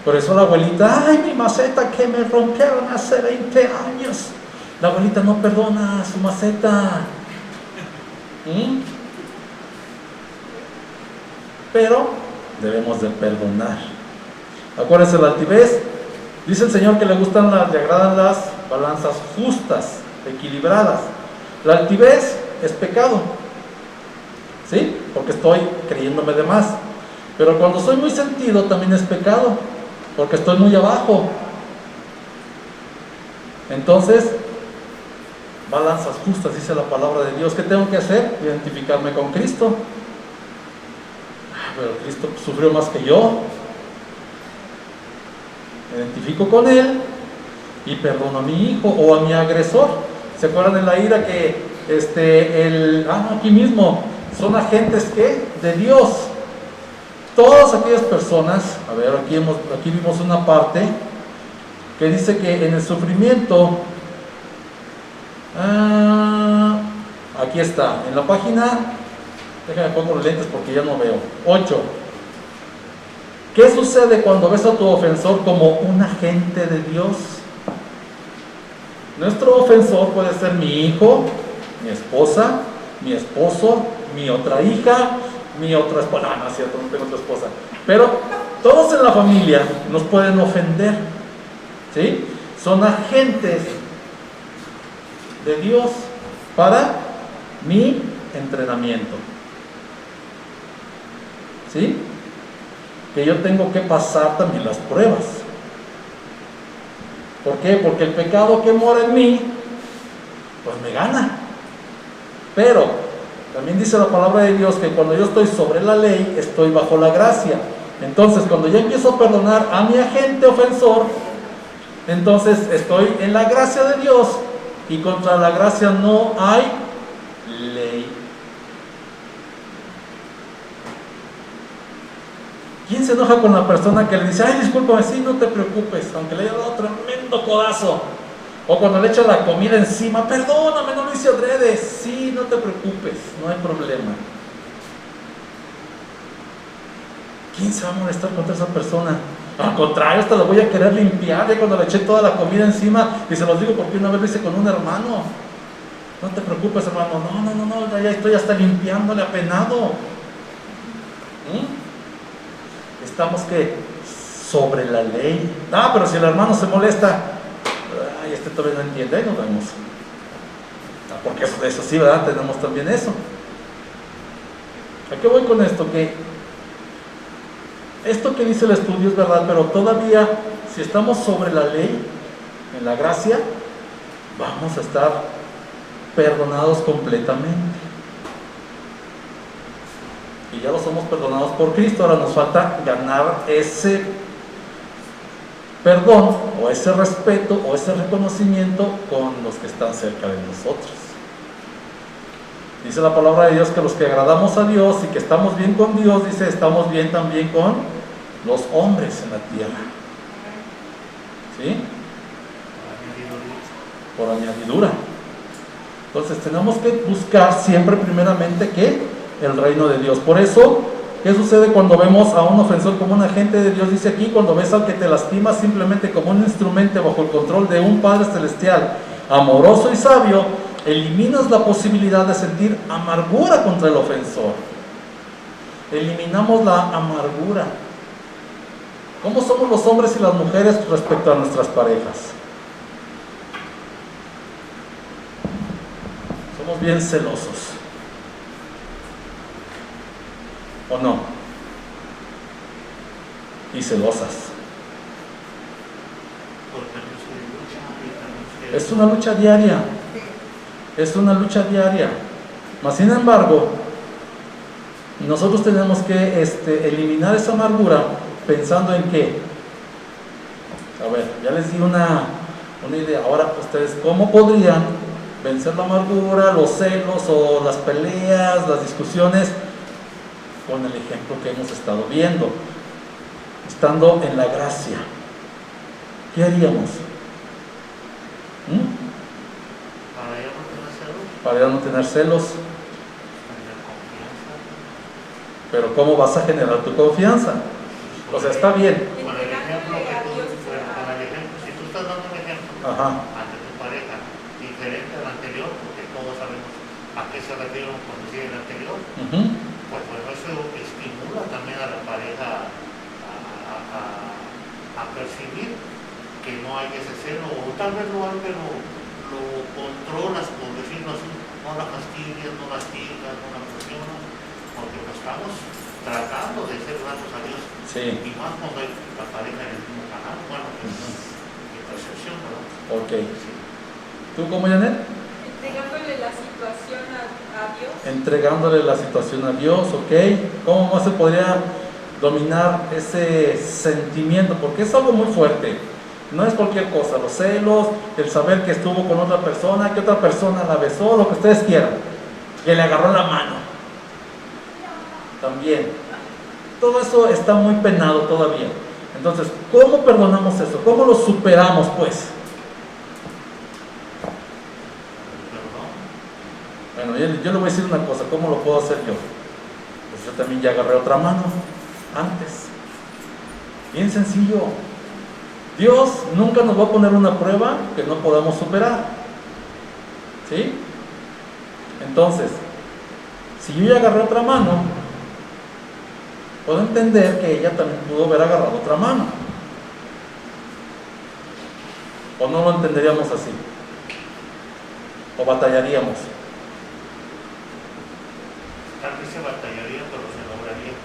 Por eso la abuelita, ay, mi maceta que me rompieron hace 20 años. La abuelita no perdona su maceta. Pero debemos de perdonar. Acuérdense, la altivez, dice el Señor que le agradan las balanzas justas, equilibradas. La altivez es pecado, ¿sí? Porque estoy creyéndome de más. Pero cuando soy muy sentido también es pecado, porque estoy muy abajo. Entonces, balanzas justas, dice la palabra de Dios. ¿Qué tengo que hacer? Identificarme con Cristo. Pero Cristo sufrió más que yo. Me identifico con Él y perdono a mi hijo o a mi agresor. ¿Se acuerdan de la ira que aquí mismo son agentes ¿qué? De Dios? Todas aquellas personas, a ver, aquí vimos una parte que dice que en el sufrimiento, aquí está, en la página, déjame pongo los lentes porque ya no veo, 8. ¿Qué sucede cuando ves a tu ofensor como un agente de Dios? Nuestro ofensor puede ser mi hijo, mi esposa, mi esposo, mi otra hija, mi otra esposa. No es cierto, no tengo otra esposa. Pero todos en la familia nos pueden ofender, ¿sí? Son agentes de Dios para mi entrenamiento, ¿sí? Que yo tengo que pasar también las pruebas. ¿Por qué? Porque el pecado que mora en mí, pues me gana. Pero también dice la palabra de Dios que cuando yo estoy sobre la ley, estoy bajo la gracia. Entonces, cuando yo empiezo a perdonar a mi agente ofensor, entonces estoy en la gracia de Dios, y contra la gracia no hay ley. ¿Quién se enoja con la persona que le dice, ay, discúlpame, sí, no te preocupes, aunque le haya dado tremendo codazo? O cuando le echa la comida encima, perdóname, no lo hice adrede. Sí, no te preocupes, no hay problema. ¿Quién se va a molestar contra esa persona? Al contrario, hasta la voy a querer limpiar ya cuando le eché toda la comida encima. Y se los digo porque una vez lo hice con un hermano. No te preocupes, hermano, no, ya estoy hasta limpiándole apenado. Estamos que sobre la ley. Pero si el hermano se molesta, ay, todavía no entiende, ahí nos vemos. Porque eso sí, ¿verdad? Tenemos también eso. ¿A qué voy con esto? Que esto que dice el estudio es verdad, pero todavía, si estamos sobre la ley, en la gracia, vamos a estar perdonados completamente. Y ya lo somos perdonados por Cristo. Ahora nos falta ganar ese perdón, o ese respeto, o ese reconocimiento con los que están cerca de nosotros. Dice la palabra de Dios que los que agradamos a Dios y que estamos bien con Dios, dice, estamos bien también con los hombres en la tierra. ¿Sí? Por añadidura. Entonces tenemos que buscar siempre primeramente que el reino de Dios. Por eso, ¿qué sucede cuando vemos a un ofensor como un agente de Dios? Dice aquí, cuando ves al que te lastima simplemente como un instrumento bajo el control de un Padre Celestial, amoroso y sabio, eliminas la posibilidad de sentir amargura contra el ofensor. Eliminamos la amargura. ¿Cómo somos los hombres y las mujeres respecto a nuestras parejas? Somos bien celosos, ¿o no? Y celosas. Es una lucha diaria. Es una lucha diaria. Mas sin embargo, nosotros tenemos que eliminar esa amargura pensando en qué. A ver, ya les di una idea. Ahora, ustedes, ¿cómo podrían vencer la amargura, los celos o las peleas, las discusiones? Con el ejemplo que hemos estado viendo, estando en la gracia. ¿Qué haríamos? Para ya no tener celos. Pero ¿cómo vas a generar tu confianza? O sea, está bien. Con el ejemplo que tú, con el ejemplo, si tú estás dando un ejemplo ante tu pareja diferente al anterior, porque todos sabemos a qué se refiere cuando sigue el anterior, pues bueno, eso estimula también a la pareja a percibir que no hay ese celo, o tal vez lo hay, pero lo controlas, por decirlo así, no la fastidias, no la tiras, no la presionas, porque lo estamos tratando de ser gratos a Dios. Sí. Y más cuando hay la pareja en el mismo canal, bueno, es mi percepción, ¿verdad? Ok. Sí. ¿Tú cómo, Janet? Entregándole la situación a Dios. Entregándole la situación a Dios, ok. ¿Cómo más se podría dominar ese sentimiento? Porque es algo muy fuerte. No es cualquier cosa, los celos, el saber que estuvo con otra persona, que otra persona la besó, lo que ustedes quieran, que le agarró la mano. También. Todo eso está muy penado todavía. Entonces, ¿cómo perdonamos eso? ¿Cómo lo superamos, pues? Bueno, yo le voy a decir una cosa, ¿cómo lo puedo hacer yo? Pues yo también ya agarré otra mano antes. Bien sencillo. Dios nunca nos va a poner una prueba que no podamos superar. ¿Sí? Entonces, si yo ya agarré otra mano, puedo entender que ella también pudo haber agarrado otra mano. ¿O no lo entenderíamos así? ¿O batallaríamos? Tal vez se batallaría, pero se lograría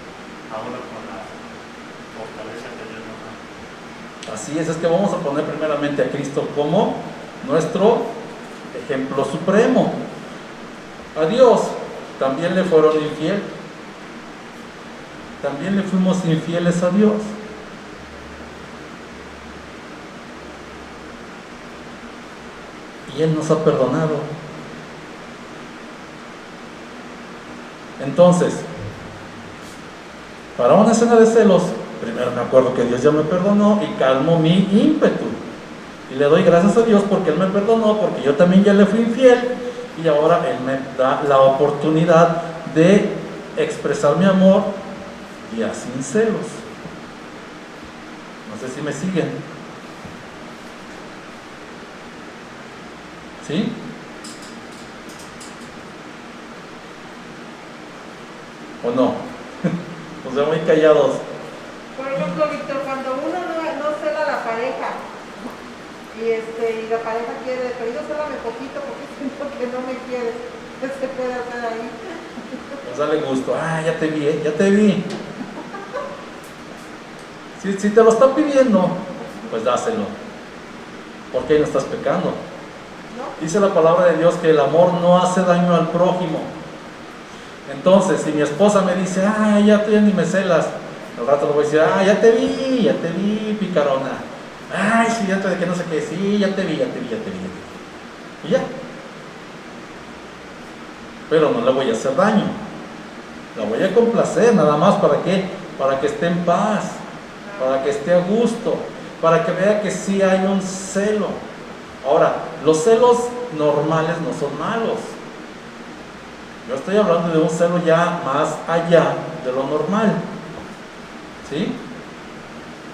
ahora con la fortaleza que Dios nos da. Así es que vamos a poner primeramente a Cristo como nuestro ejemplo supremo. A Dios también le fueron infieles. También le fuimos infieles a Dios. Y Él nos ha perdonado. Entonces, para una escena de celos, primero me acuerdo que Dios ya me perdonó y calmo mi ímpetu. Y le doy gracias a Dios porque Él me perdonó, porque yo también ya le fui infiel. Y ahora Él me da la oportunidad de expresar mi amor ya sin celos. No sé si me siguen. ¿Sí? ¿O no? O sea, muy callados. Por ejemplo, Víctor, cuando uno no cela a la pareja y la pareja quiere, pero yo célame poquito porque siento que no me quieres, ¿qué se puede hacer ahí? Pues dale gusto. Ah, ya te vi, ya te vi. Si te lo está pidiendo, pues dáselo. Porque ahí no estás pecando. ¿No? Dice la palabra de Dios que el amor no hace daño al prójimo. Entonces, si mi esposa me dice, ya tú ya ni me celas, al rato le voy a decir, ya te vi, picarona. Ay, sí, ya te de que no sé qué, sí, ya te vi. Y ya. Pero no le voy a hacer daño. La voy a complacer, nada más, ¿para qué? Para que esté en paz, para que esté a gusto, para que vea que sí hay un celo. Ahora, los celos normales no son malos. Yo estoy hablando de un celo ya más allá de lo normal. ¿Sí?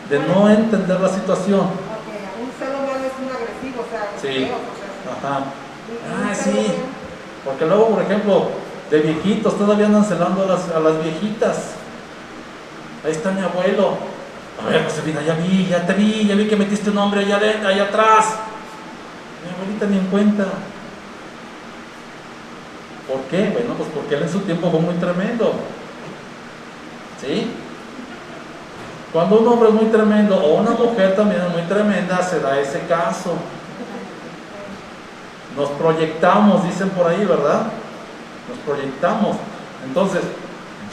De no entender la situación. Okay. Un celo malo es un agresivo, o sea, Sí. feo, o sea, Ajá. Sí. Porque luego, por ejemplo, de viejitos todavía andan celando a las viejitas. Ahí está mi abuelo. A ver, Josefina, ya vi que metiste un hombre allá atrás. Mi abuelita ni en cuenta. ¿Por qué? Bueno, pues porque él en su tiempo fue muy tremendo. ¿Sí? Cuando un hombre es muy tremendo, o una mujer también es muy tremenda, se da ese caso. Nos proyectamos, dicen por ahí, ¿verdad? nos proyectamos. Entonces,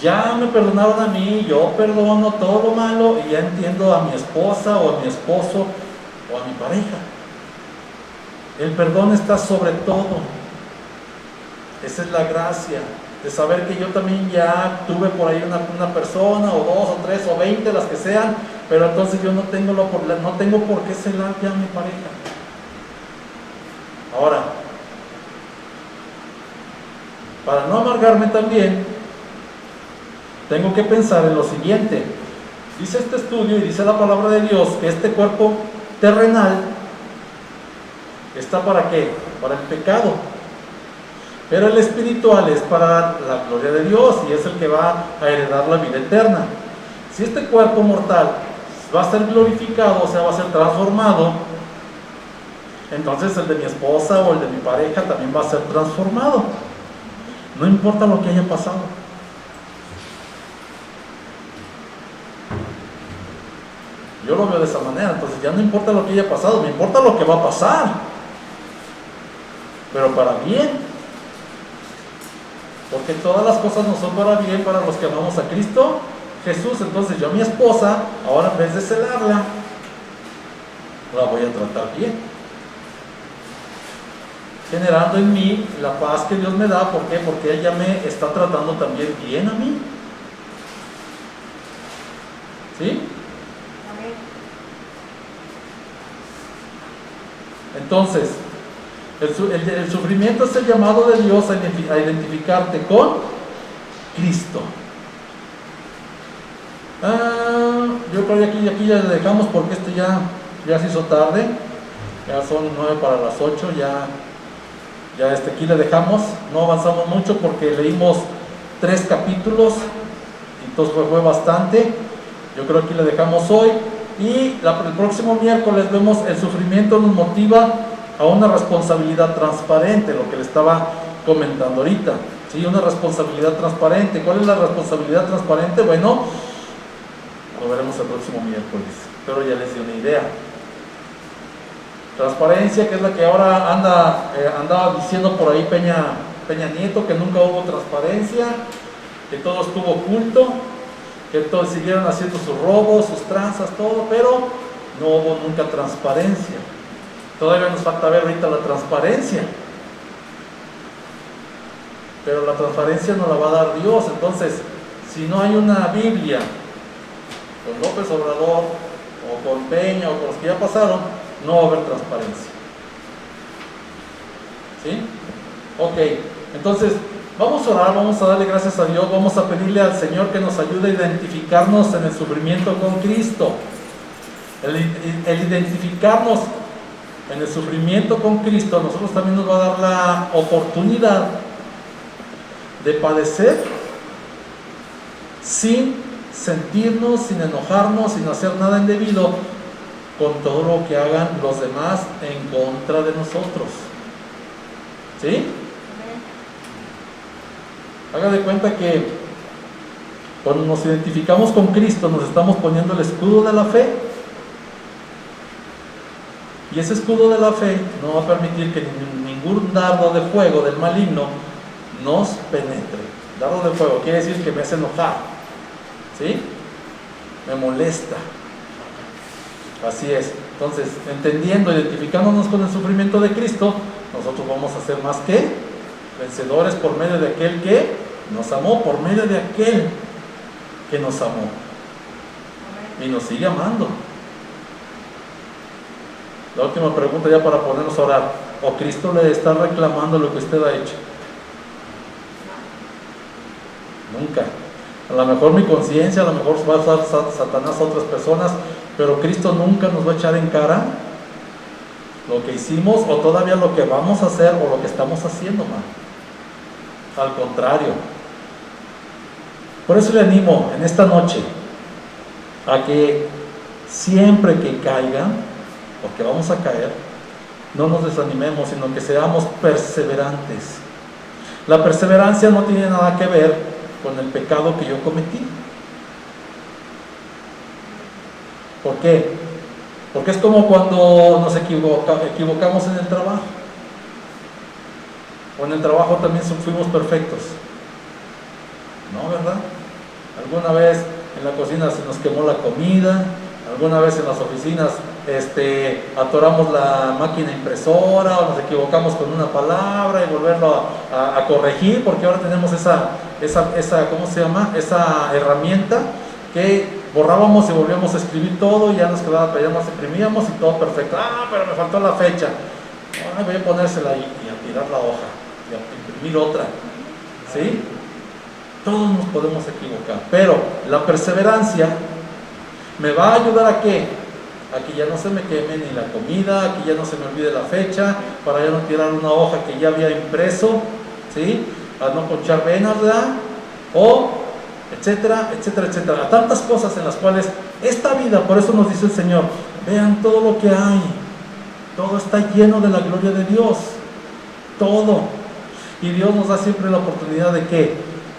ya me perdonaron a mí, yo perdono todo lo malo y ya entiendo a mi esposa o a mi esposo o a mi pareja. El perdón está sobre todo. Esa es la gracia, de saber que yo también ya tuve por ahí una persona, o 2 o 3 o 20, las que sean, pero entonces yo no tengo por qué celar ya a mi pareja. Ahora, para no amargarme también, tengo que pensar en lo siguiente. Dice este estudio y dice la palabra de Dios que este cuerpo terrenal está ¿para qué? Para el pecado. Pero el espiritual es para la gloria de Dios y es el que va a heredar la vida eterna. Si este cuerpo mortal va a ser glorificado, o sea, va a ser transformado, entonces el de mi esposa o el de mi pareja también va a ser transformado. No importa lo que haya pasado. Yo lo veo de esa manera. Entonces ya no importa lo que haya pasado, me importa lo que va a pasar, pero para bien, porque todas las cosas no son para bien para los que amamos a Cristo Jesús. Entonces yo a mi esposa, ahora en vez de celarla, la voy a tratar bien, generando en mí la paz que Dios me da. ¿Por qué? Porque ella me está tratando también bien a mí. ¿Sí? Entonces, el sufrimiento es el llamado de Dios a identificarte con Cristo. Yo creo que aquí ya le dejamos porque ya se hizo tarde. Ya son 9 para las 8. Ya aquí le dejamos. No avanzamos mucho porque leímos 3 capítulos. Entonces fue bastante. Yo creo que aquí le dejamos hoy. Y el próximo miércoles vemos el sufrimiento nos motiva a una responsabilidad transparente, lo que le estaba comentando ahorita. ¿Sí? Una responsabilidad transparente. ¿Cuál es la responsabilidad transparente? Bueno, lo veremos el próximo miércoles, pero ya les di una idea. Transparencia, que es la que ahora andaba diciendo por ahí Peña Nieto, que nunca hubo transparencia, que todo estuvo oculto, que todos siguieron haciendo sus robos, sus tranzas, todo, pero no hubo nunca transparencia. Todavía nos falta ver ahorita la transparencia, pero la transparencia nos la va a dar Dios. Entonces, si no hay una Biblia con López Obrador o con Peña o con los que ya pasaron, no va a haber transparencia. ¿Sí? Ok, entonces vamos a orar, vamos a darle gracias a Dios, vamos a pedirle al Señor que nos ayude a identificarnos en el sufrimiento con Cristo. El identificarnos en el sufrimiento con Cristo, a nosotros también nos va a dar la oportunidad de padecer sin sentirnos, sin enojarnos, sin hacer nada indebido con todo lo que hagan los demás en contra de nosotros. ¿Sí? Haga de cuenta que cuando nos identificamos con Cristo nos estamos poniendo el escudo de la fe, y ese escudo de la fe no va a permitir que ningún dardo de fuego del maligno nos penetre. Dardo de fuego quiere decir que me hace enojar, ¿sí? Me molesta. Así es. Entonces, entendiendo, identificándonos con el sufrimiento de Cristo, nosotros vamos a ser más que vencedores por medio de aquel que nos amó, por medio de aquel que nos amó y nos sigue amando. La última pregunta ya para ponernos a orar: ¿o Cristo le está reclamando lo que usted ha hecho? Nunca. A lo mejor mi conciencia, a lo mejor va a usar Satanás a otras personas, pero Cristo nunca nos va a echar en cara lo que hicimos o todavía lo que vamos a hacer o lo que estamos haciendo mal. Al contrario. Por eso le animo en esta noche a que siempre que caigan, porque vamos a caer, no nos desanimemos, sino que seamos perseverantes. La perseverancia no tiene nada que ver con el pecado que yo cometí. ¿Por qué? Porque es como cuando nos equivocamos en el trabajo. O en el trabajo también fuimos perfectos. No, ¿verdad? Alguna vez en la cocina se nos quemó la comida, alguna vez en las oficinas atoramos la máquina impresora o nos equivocamos con una palabra y volverlo a corregir, porque ahora tenemos esa ¿cómo se llama? Esa herramienta que borrábamos y volvíamos a escribir todo y ya nos quedaba, ya nos imprimíamos y todo perfecto. Ah, pero me faltó la fecha. Ay, voy a ponérsela ahí y a tirar la hoja y a imprimir otra. ¿Sí? Todos nos podemos equivocar, pero la perseverancia me va a ayudar ¿a qué? A que ya no se me queme ni la comida, a que ya no se me olvide la fecha, para ya no tirar una hoja que ya había impreso, ¿sí? A no ponchar venas, ¿verdad? O etcétera, etcétera, etcétera. A tantas cosas en las cuales esta vida, por eso nos dice el Señor, vean todo lo que hay, todo está lleno de la gloria de Dios, todo. Y Dios nos da siempre la oportunidad de ¿qué?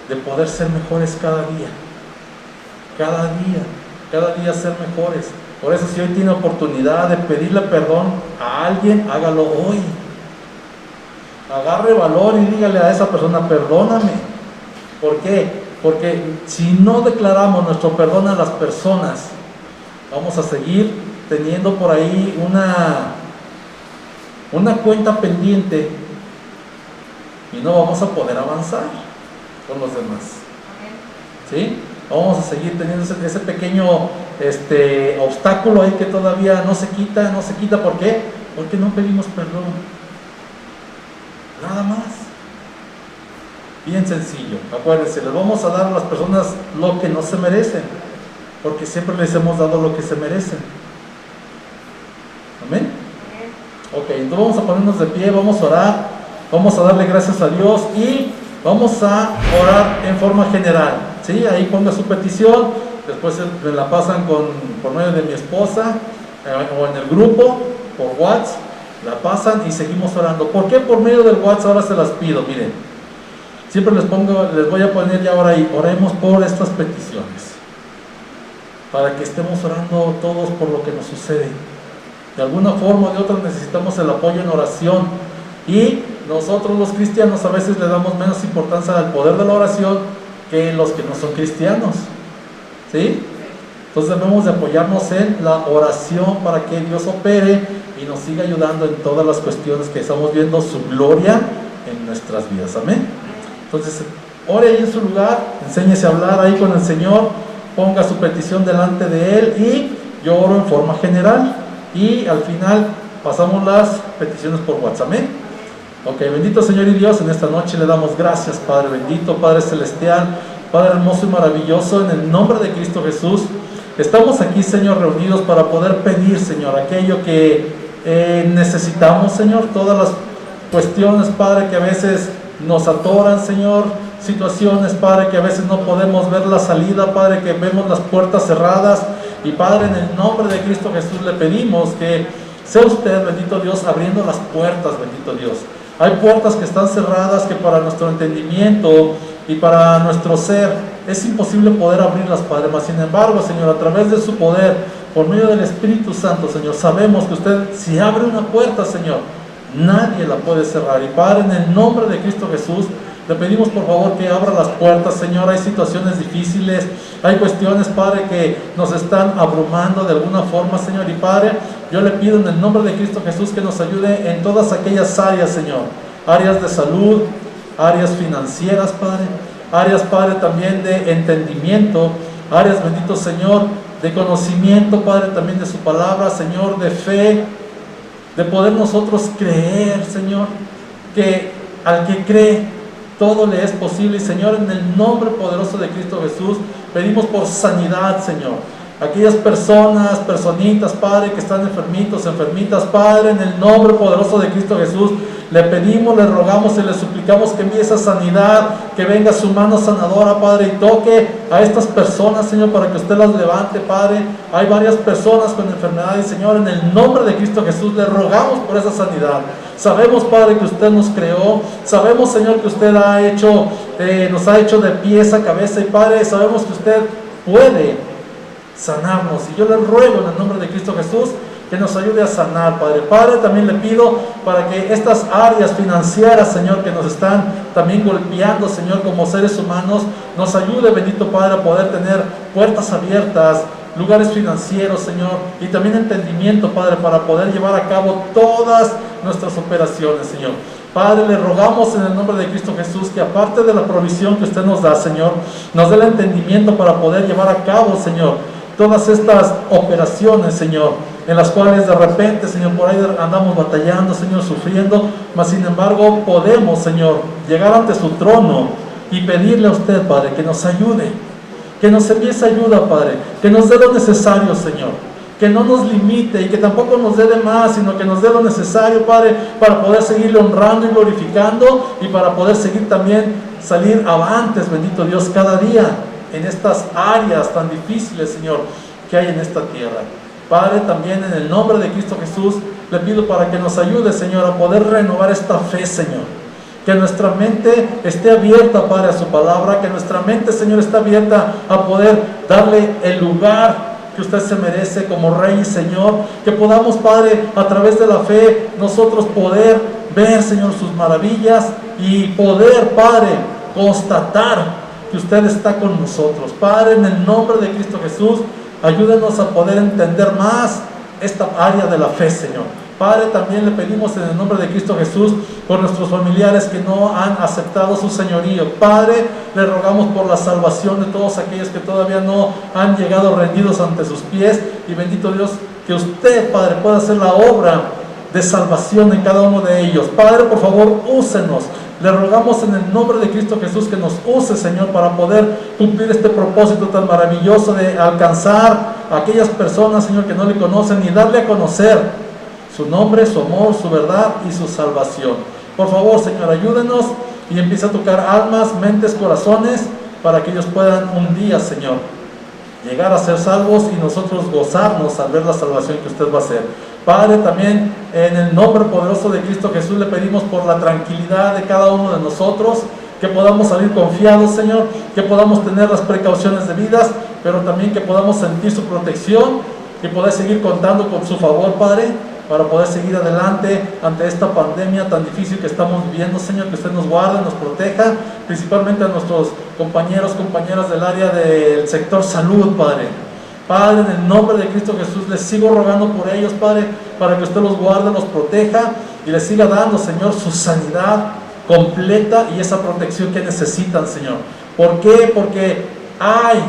De poder ser mejores cada día, cada día ser mejores. Por eso si hoy tiene oportunidad de pedirle perdón a alguien, hágalo hoy. Agarre valor y dígale a esa persona, perdóname. ¿Por qué? Porque si no declaramos nuestro perdón a las personas, vamos a seguir teniendo por ahí una cuenta pendiente y no vamos a poder avanzar con los demás. ¿Sí? Vamos a seguir teniendo ese pequeño obstáculo ahí que todavía no se quita. ¿Por qué? Porque no pedimos perdón. Nada más. Bien sencillo. Acuérdense, les vamos a dar a las personas lo que no se merecen, porque siempre les hemos dado lo que se merecen. ¿Amén? Ok, entonces vamos a ponernos de pie, vamos a orar, vamos a darle gracias a Dios y vamos a orar en forma general. ¿Sí? Ahí ponga su petición, después me la pasan por medio de mi esposa o en el grupo, por WhatsApp, la pasan y seguimos orando. ¿Por qué por medio del WhatsApp? Ahora se las pido, miren. Siempre les voy a poner ya ahora ahí, oremos por estas peticiones, para que estemos orando todos por lo que nos sucede. De alguna forma o de otra necesitamos el apoyo en oración, y nosotros los cristianos a veces le damos menos importancia al poder de la oración que los que no son cristianos. ¿Sí? Entonces debemos de apoyarnos en la oración para que Dios opere y nos siga ayudando en todas las cuestiones que estamos viendo su gloria en nuestras vidas. Amén. Entonces, ore ahí en su lugar, enséñese a hablar ahí con el Señor, ponga su petición delante de Él y yo oro en forma general y al final pasamos las peticiones por WhatsApp. Amén. Ok, bendito Señor y Dios, en esta noche le damos gracias, Padre bendito, Padre celestial, Padre hermoso y maravilloso, en el nombre de Cristo Jesús. Estamos aquí, Señor, reunidos para poder pedir, Señor, aquello que necesitamos, Señor, todas las cuestiones, Padre, que a veces nos atoran, Señor, situaciones, Padre, que a veces no podemos ver la salida, Padre, que vemos las puertas cerradas, y Padre, en el nombre de Cristo Jesús le pedimos que sea usted, bendito Dios, abriendo las puertas, bendito Dios. Hay puertas que están cerradas que para nuestro entendimiento y para nuestro ser es imposible poder abrirlas, Padre, mas sin embargo, Señor, a través de su poder, por medio del Espíritu Santo, Señor, sabemos que usted, si abre una puerta, Señor, nadie la puede cerrar. Y Padre, en el nombre de Cristo Jesús, le pedimos por favor que abra las puertas, Señor. Hay situaciones difíciles, hay cuestiones, Padre, que nos están abrumando de alguna forma, Señor. Y Padre, yo le pido en el nombre de Cristo Jesús que nos ayude en todas aquellas áreas, Señor. Áreas de salud, áreas financieras, Padre. Áreas, Padre, también de entendimiento. Áreas, bendito Señor, de conocimiento, Padre, también de su palabra, Señor, de fe. De poder nosotros creer, Señor, que al que cree todo le es posible. Y Señor, en el nombre poderoso de Cristo Jesús, pedimos por sanidad, Señor. Aquellas personas, personitas, Padre, que están enfermitos, enfermitas, Padre, en el nombre poderoso de Cristo Jesús, le pedimos, le rogamos y le suplicamos que envíe esa sanidad, que venga su mano sanadora, Padre, y toque a estas personas, Señor, para que usted las levante, Padre. Hay varias personas con enfermedades, Señor, en el nombre de Cristo Jesús, le rogamos por esa sanidad. Sabemos, Padre, que usted nos creó, sabemos, Señor, que usted nos ha hecho de pies a cabeza, y Padre, sabemos que usted puede sanarnos, y yo le ruego en el nombre de Cristo Jesús que nos ayude a sanar, Padre. Padre, también le pido para que estas áreas financieras, Señor, que nos están también golpeando, Señor, como seres humanos, nos ayude, bendito Padre, a poder tener puertas abiertas, lugares financieros, Señor, y también entendimiento, Padre, para poder llevar a cabo todas nuestras operaciones, Señor. Padre, le rogamos en el nombre de Cristo Jesús que aparte de la provisión que usted nos da, Señor, nos dé el entendimiento para poder llevar a cabo, Señor, todas estas operaciones, Señor, en las cuales de repente, Señor, por ahí andamos batallando, Señor, sufriendo, mas sin embargo podemos, Señor, llegar ante su trono y pedirle a usted, Padre, que nos ayude, que nos envíe esa ayuda, Padre, que nos dé lo necesario, Señor, que no nos limite y que tampoco nos dé de más, sino que nos dé lo necesario, Padre, para poder seguirle honrando y glorificando y para poder seguir también, salir avantes, bendito Dios, cada día en estas áreas tan difíciles, Señor, que hay en esta tierra. Padre, también en el nombre de Cristo Jesús, le pido para que nos ayude, Señor, a poder renovar esta fe, Señor. Que nuestra mente esté abierta, Padre, a su palabra. Que nuestra mente, Señor, esté abierta a poder darle el lugar que usted se merece como Rey y Señor. Que podamos, Padre, a través de la fe, nosotros poder ver, Señor, sus maravillas y poder, Padre, constatar que usted está con nosotros. Padre, en el nombre de Cristo Jesús, ayúdenos a poder entender más esta área de la fe, Señor. Padre, también le pedimos en el nombre de Cristo Jesús por nuestros familiares que no han aceptado su señorío. Padre, le rogamos por la salvación de todos aquellos que todavía no han llegado rendidos ante sus pies. Y bendito Dios, que usted, Padre, pueda hacer la obra de salvación en cada uno de ellos. Padre, por favor, úsenos. Le rogamos en el nombre de Cristo Jesús que nos use, Señor, para poder cumplir este propósito tan maravilloso de alcanzar a aquellas personas, Señor, que no le conocen y darle a conocer su nombre, su amor, su verdad y su salvación. Por favor, Señor, ayúdenos y empieza a tocar almas, mentes, corazones, para que ellos puedan un día, Señor, llegar a ser salvos y nosotros gozarnos al ver la salvación que usted va a hacer. Padre, también en el nombre poderoso de Cristo Jesús le pedimos por la tranquilidad de cada uno de nosotros, que podamos salir confiados, Señor, que podamos tener las precauciones debidas, pero también que podamos sentir su protección y poder seguir contando con su favor, Padre, para poder seguir adelante ante esta pandemia tan difícil que estamos viviendo, Señor. Que usted nos guarde, nos proteja, principalmente a nuestros compañeros, compañeras del área del sector salud, Padre. Padre, en el nombre de Cristo Jesús, les sigo rogando por ellos, Padre, para que usted los guarde, los proteja y les siga dando, Señor, su sanidad completa y esa protección que necesitan, Señor. ¿Por qué? Porque hay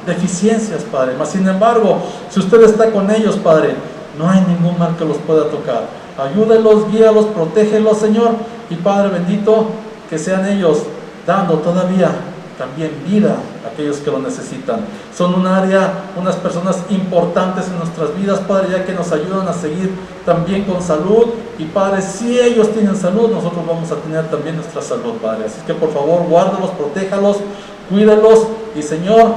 deficiencias, Padre, mas sin embargo, si usted está con ellos, Padre, no hay ningún mal que los pueda tocar. Ayúdelos, guíalos, protégelos, Señor, y Padre bendito, que sean ellos dando todavía también vida a aquellos que lo necesitan. Son un área, unas personas importantes en nuestras vidas, Padre, ya que nos ayudan a seguir también con salud. Y Padre, si ellos tienen salud, nosotros vamos a tener también nuestra salud, Padre. Así que por favor, guárdalos, protéjalos, cuídalos. Y Señor,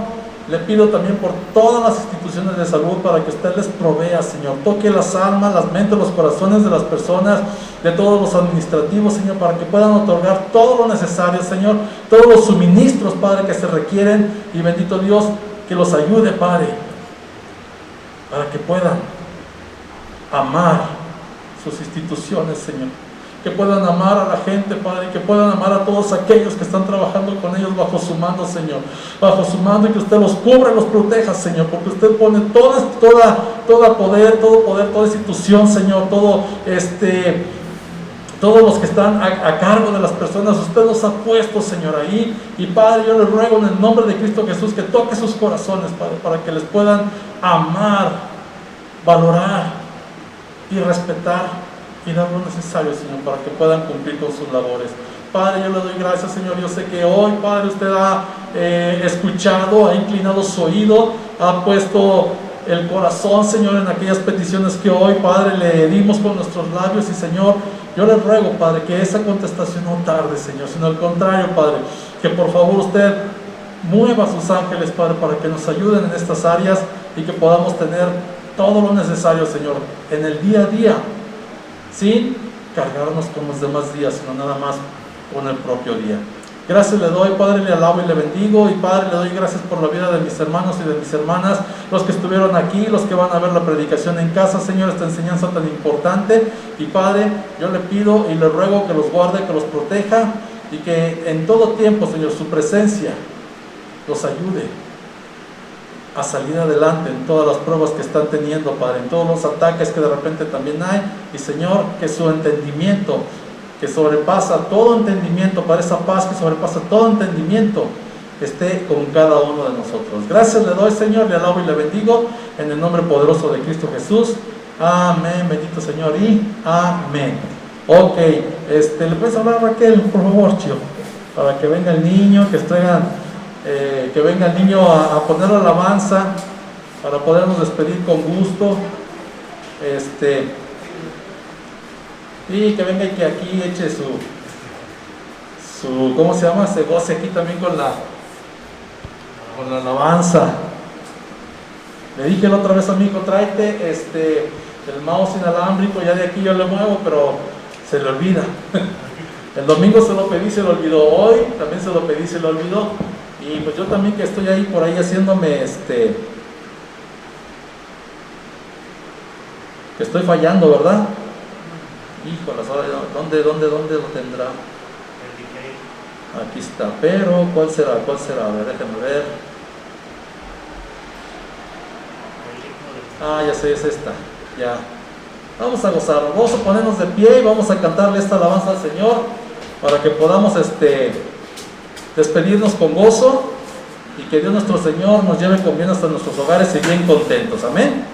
le pido también por todas las instituciones de salud para que usted les provea, Señor. Toque las almas, las mentes, los corazones de las personas, de todos los administrativos, Señor, para que puedan otorgar todo lo necesario, Señor. Todos los suministros, Padre, que se requieren. Y bendito Dios, que los ayude, Padre, para que puedan amar sus instituciones, Señor. Que puedan amar a la gente, Padre, que puedan amar a todos aquellos que están trabajando con ellos bajo su mando, Señor, bajo su mando, y que usted los cubra y los proteja, Señor, porque usted pone todo poder, toda institución, Señor, todos los que están a cargo de las personas, usted los ha puesto, Señor, ahí. Y Padre, yo le ruego en el nombre de Cristo Jesús que toque sus corazones, Padre, para que les puedan amar, valorar y respetar y dar lo necesario, Señor, para que puedan cumplir con sus labores. Padre, yo le doy gracias, Señor. Yo sé que hoy, Padre, usted ha escuchado, ha inclinado su oído, ha puesto el corazón, Señor, en aquellas peticiones que hoy, Padre, le dimos con nuestros labios. Y Señor, yo le ruego, Padre, que esa contestación no tarde, Señor, sino al contrario, Padre, que por favor usted mueva a sus ángeles, Padre, para que nos ayuden en estas áreas y que podamos tener todo lo necesario, Señor, en el día a día, sin cargarnos con los demás días, sino nada más con el propio día. Gracias le doy, Padre, le alabo y le bendigo. Y Padre, le doy gracias por la vida de mis hermanos y de mis hermanas, los que estuvieron aquí, los que van a ver la predicación en casa, Señor, esta enseñanza tan importante. Y Padre, yo le pido y le ruego que los guarde, que los proteja, y que en todo tiempo, Señor, su presencia los ayude a salir adelante en todas las pruebas que están teniendo, Padre, en todos los ataques que de repente también hay. Y Señor, que su entendimiento, que sobrepasa todo entendimiento, para esa paz que sobrepasa todo entendimiento, esté con cada uno de nosotros. Gracias le doy, Señor, le alabo y le bendigo en el nombre poderoso de Cristo Jesús. Amén, bendito Señor, y amén. Ok, ¿le puedes hablar a Raquel, por favor, Chio? Para que venga el niño, que venga el niño a poner la alabanza, para podernos despedir con gusto. Y que venga y que aquí eche su ¿cómo se llama? Se goce aquí también con la alabanza. Le dije la otra vez a mi hijo, tráete el mouse inalámbrico, ya de aquí yo lo muevo, pero se le olvida. El domingo se lo pedí, se lo olvidó. Hoy también se lo pedí, se lo olvidó. Y pues yo también, que estoy ahí por ahí haciéndome que estoy fallando, ¿verdad? Híjolas, ¿dónde lo tendrá? Aquí está, pero ¿cuál será? A ver, déjenme ver. Ya sé, es esta. Ya. Vamos a gozar, vamos a ponernos de pie y vamos a cantarle esta alabanza al Señor para que podamos despedirnos con gozo y que Dios nuestro Señor nos lleve con bien hasta nuestros hogares y bien contentos. Amén.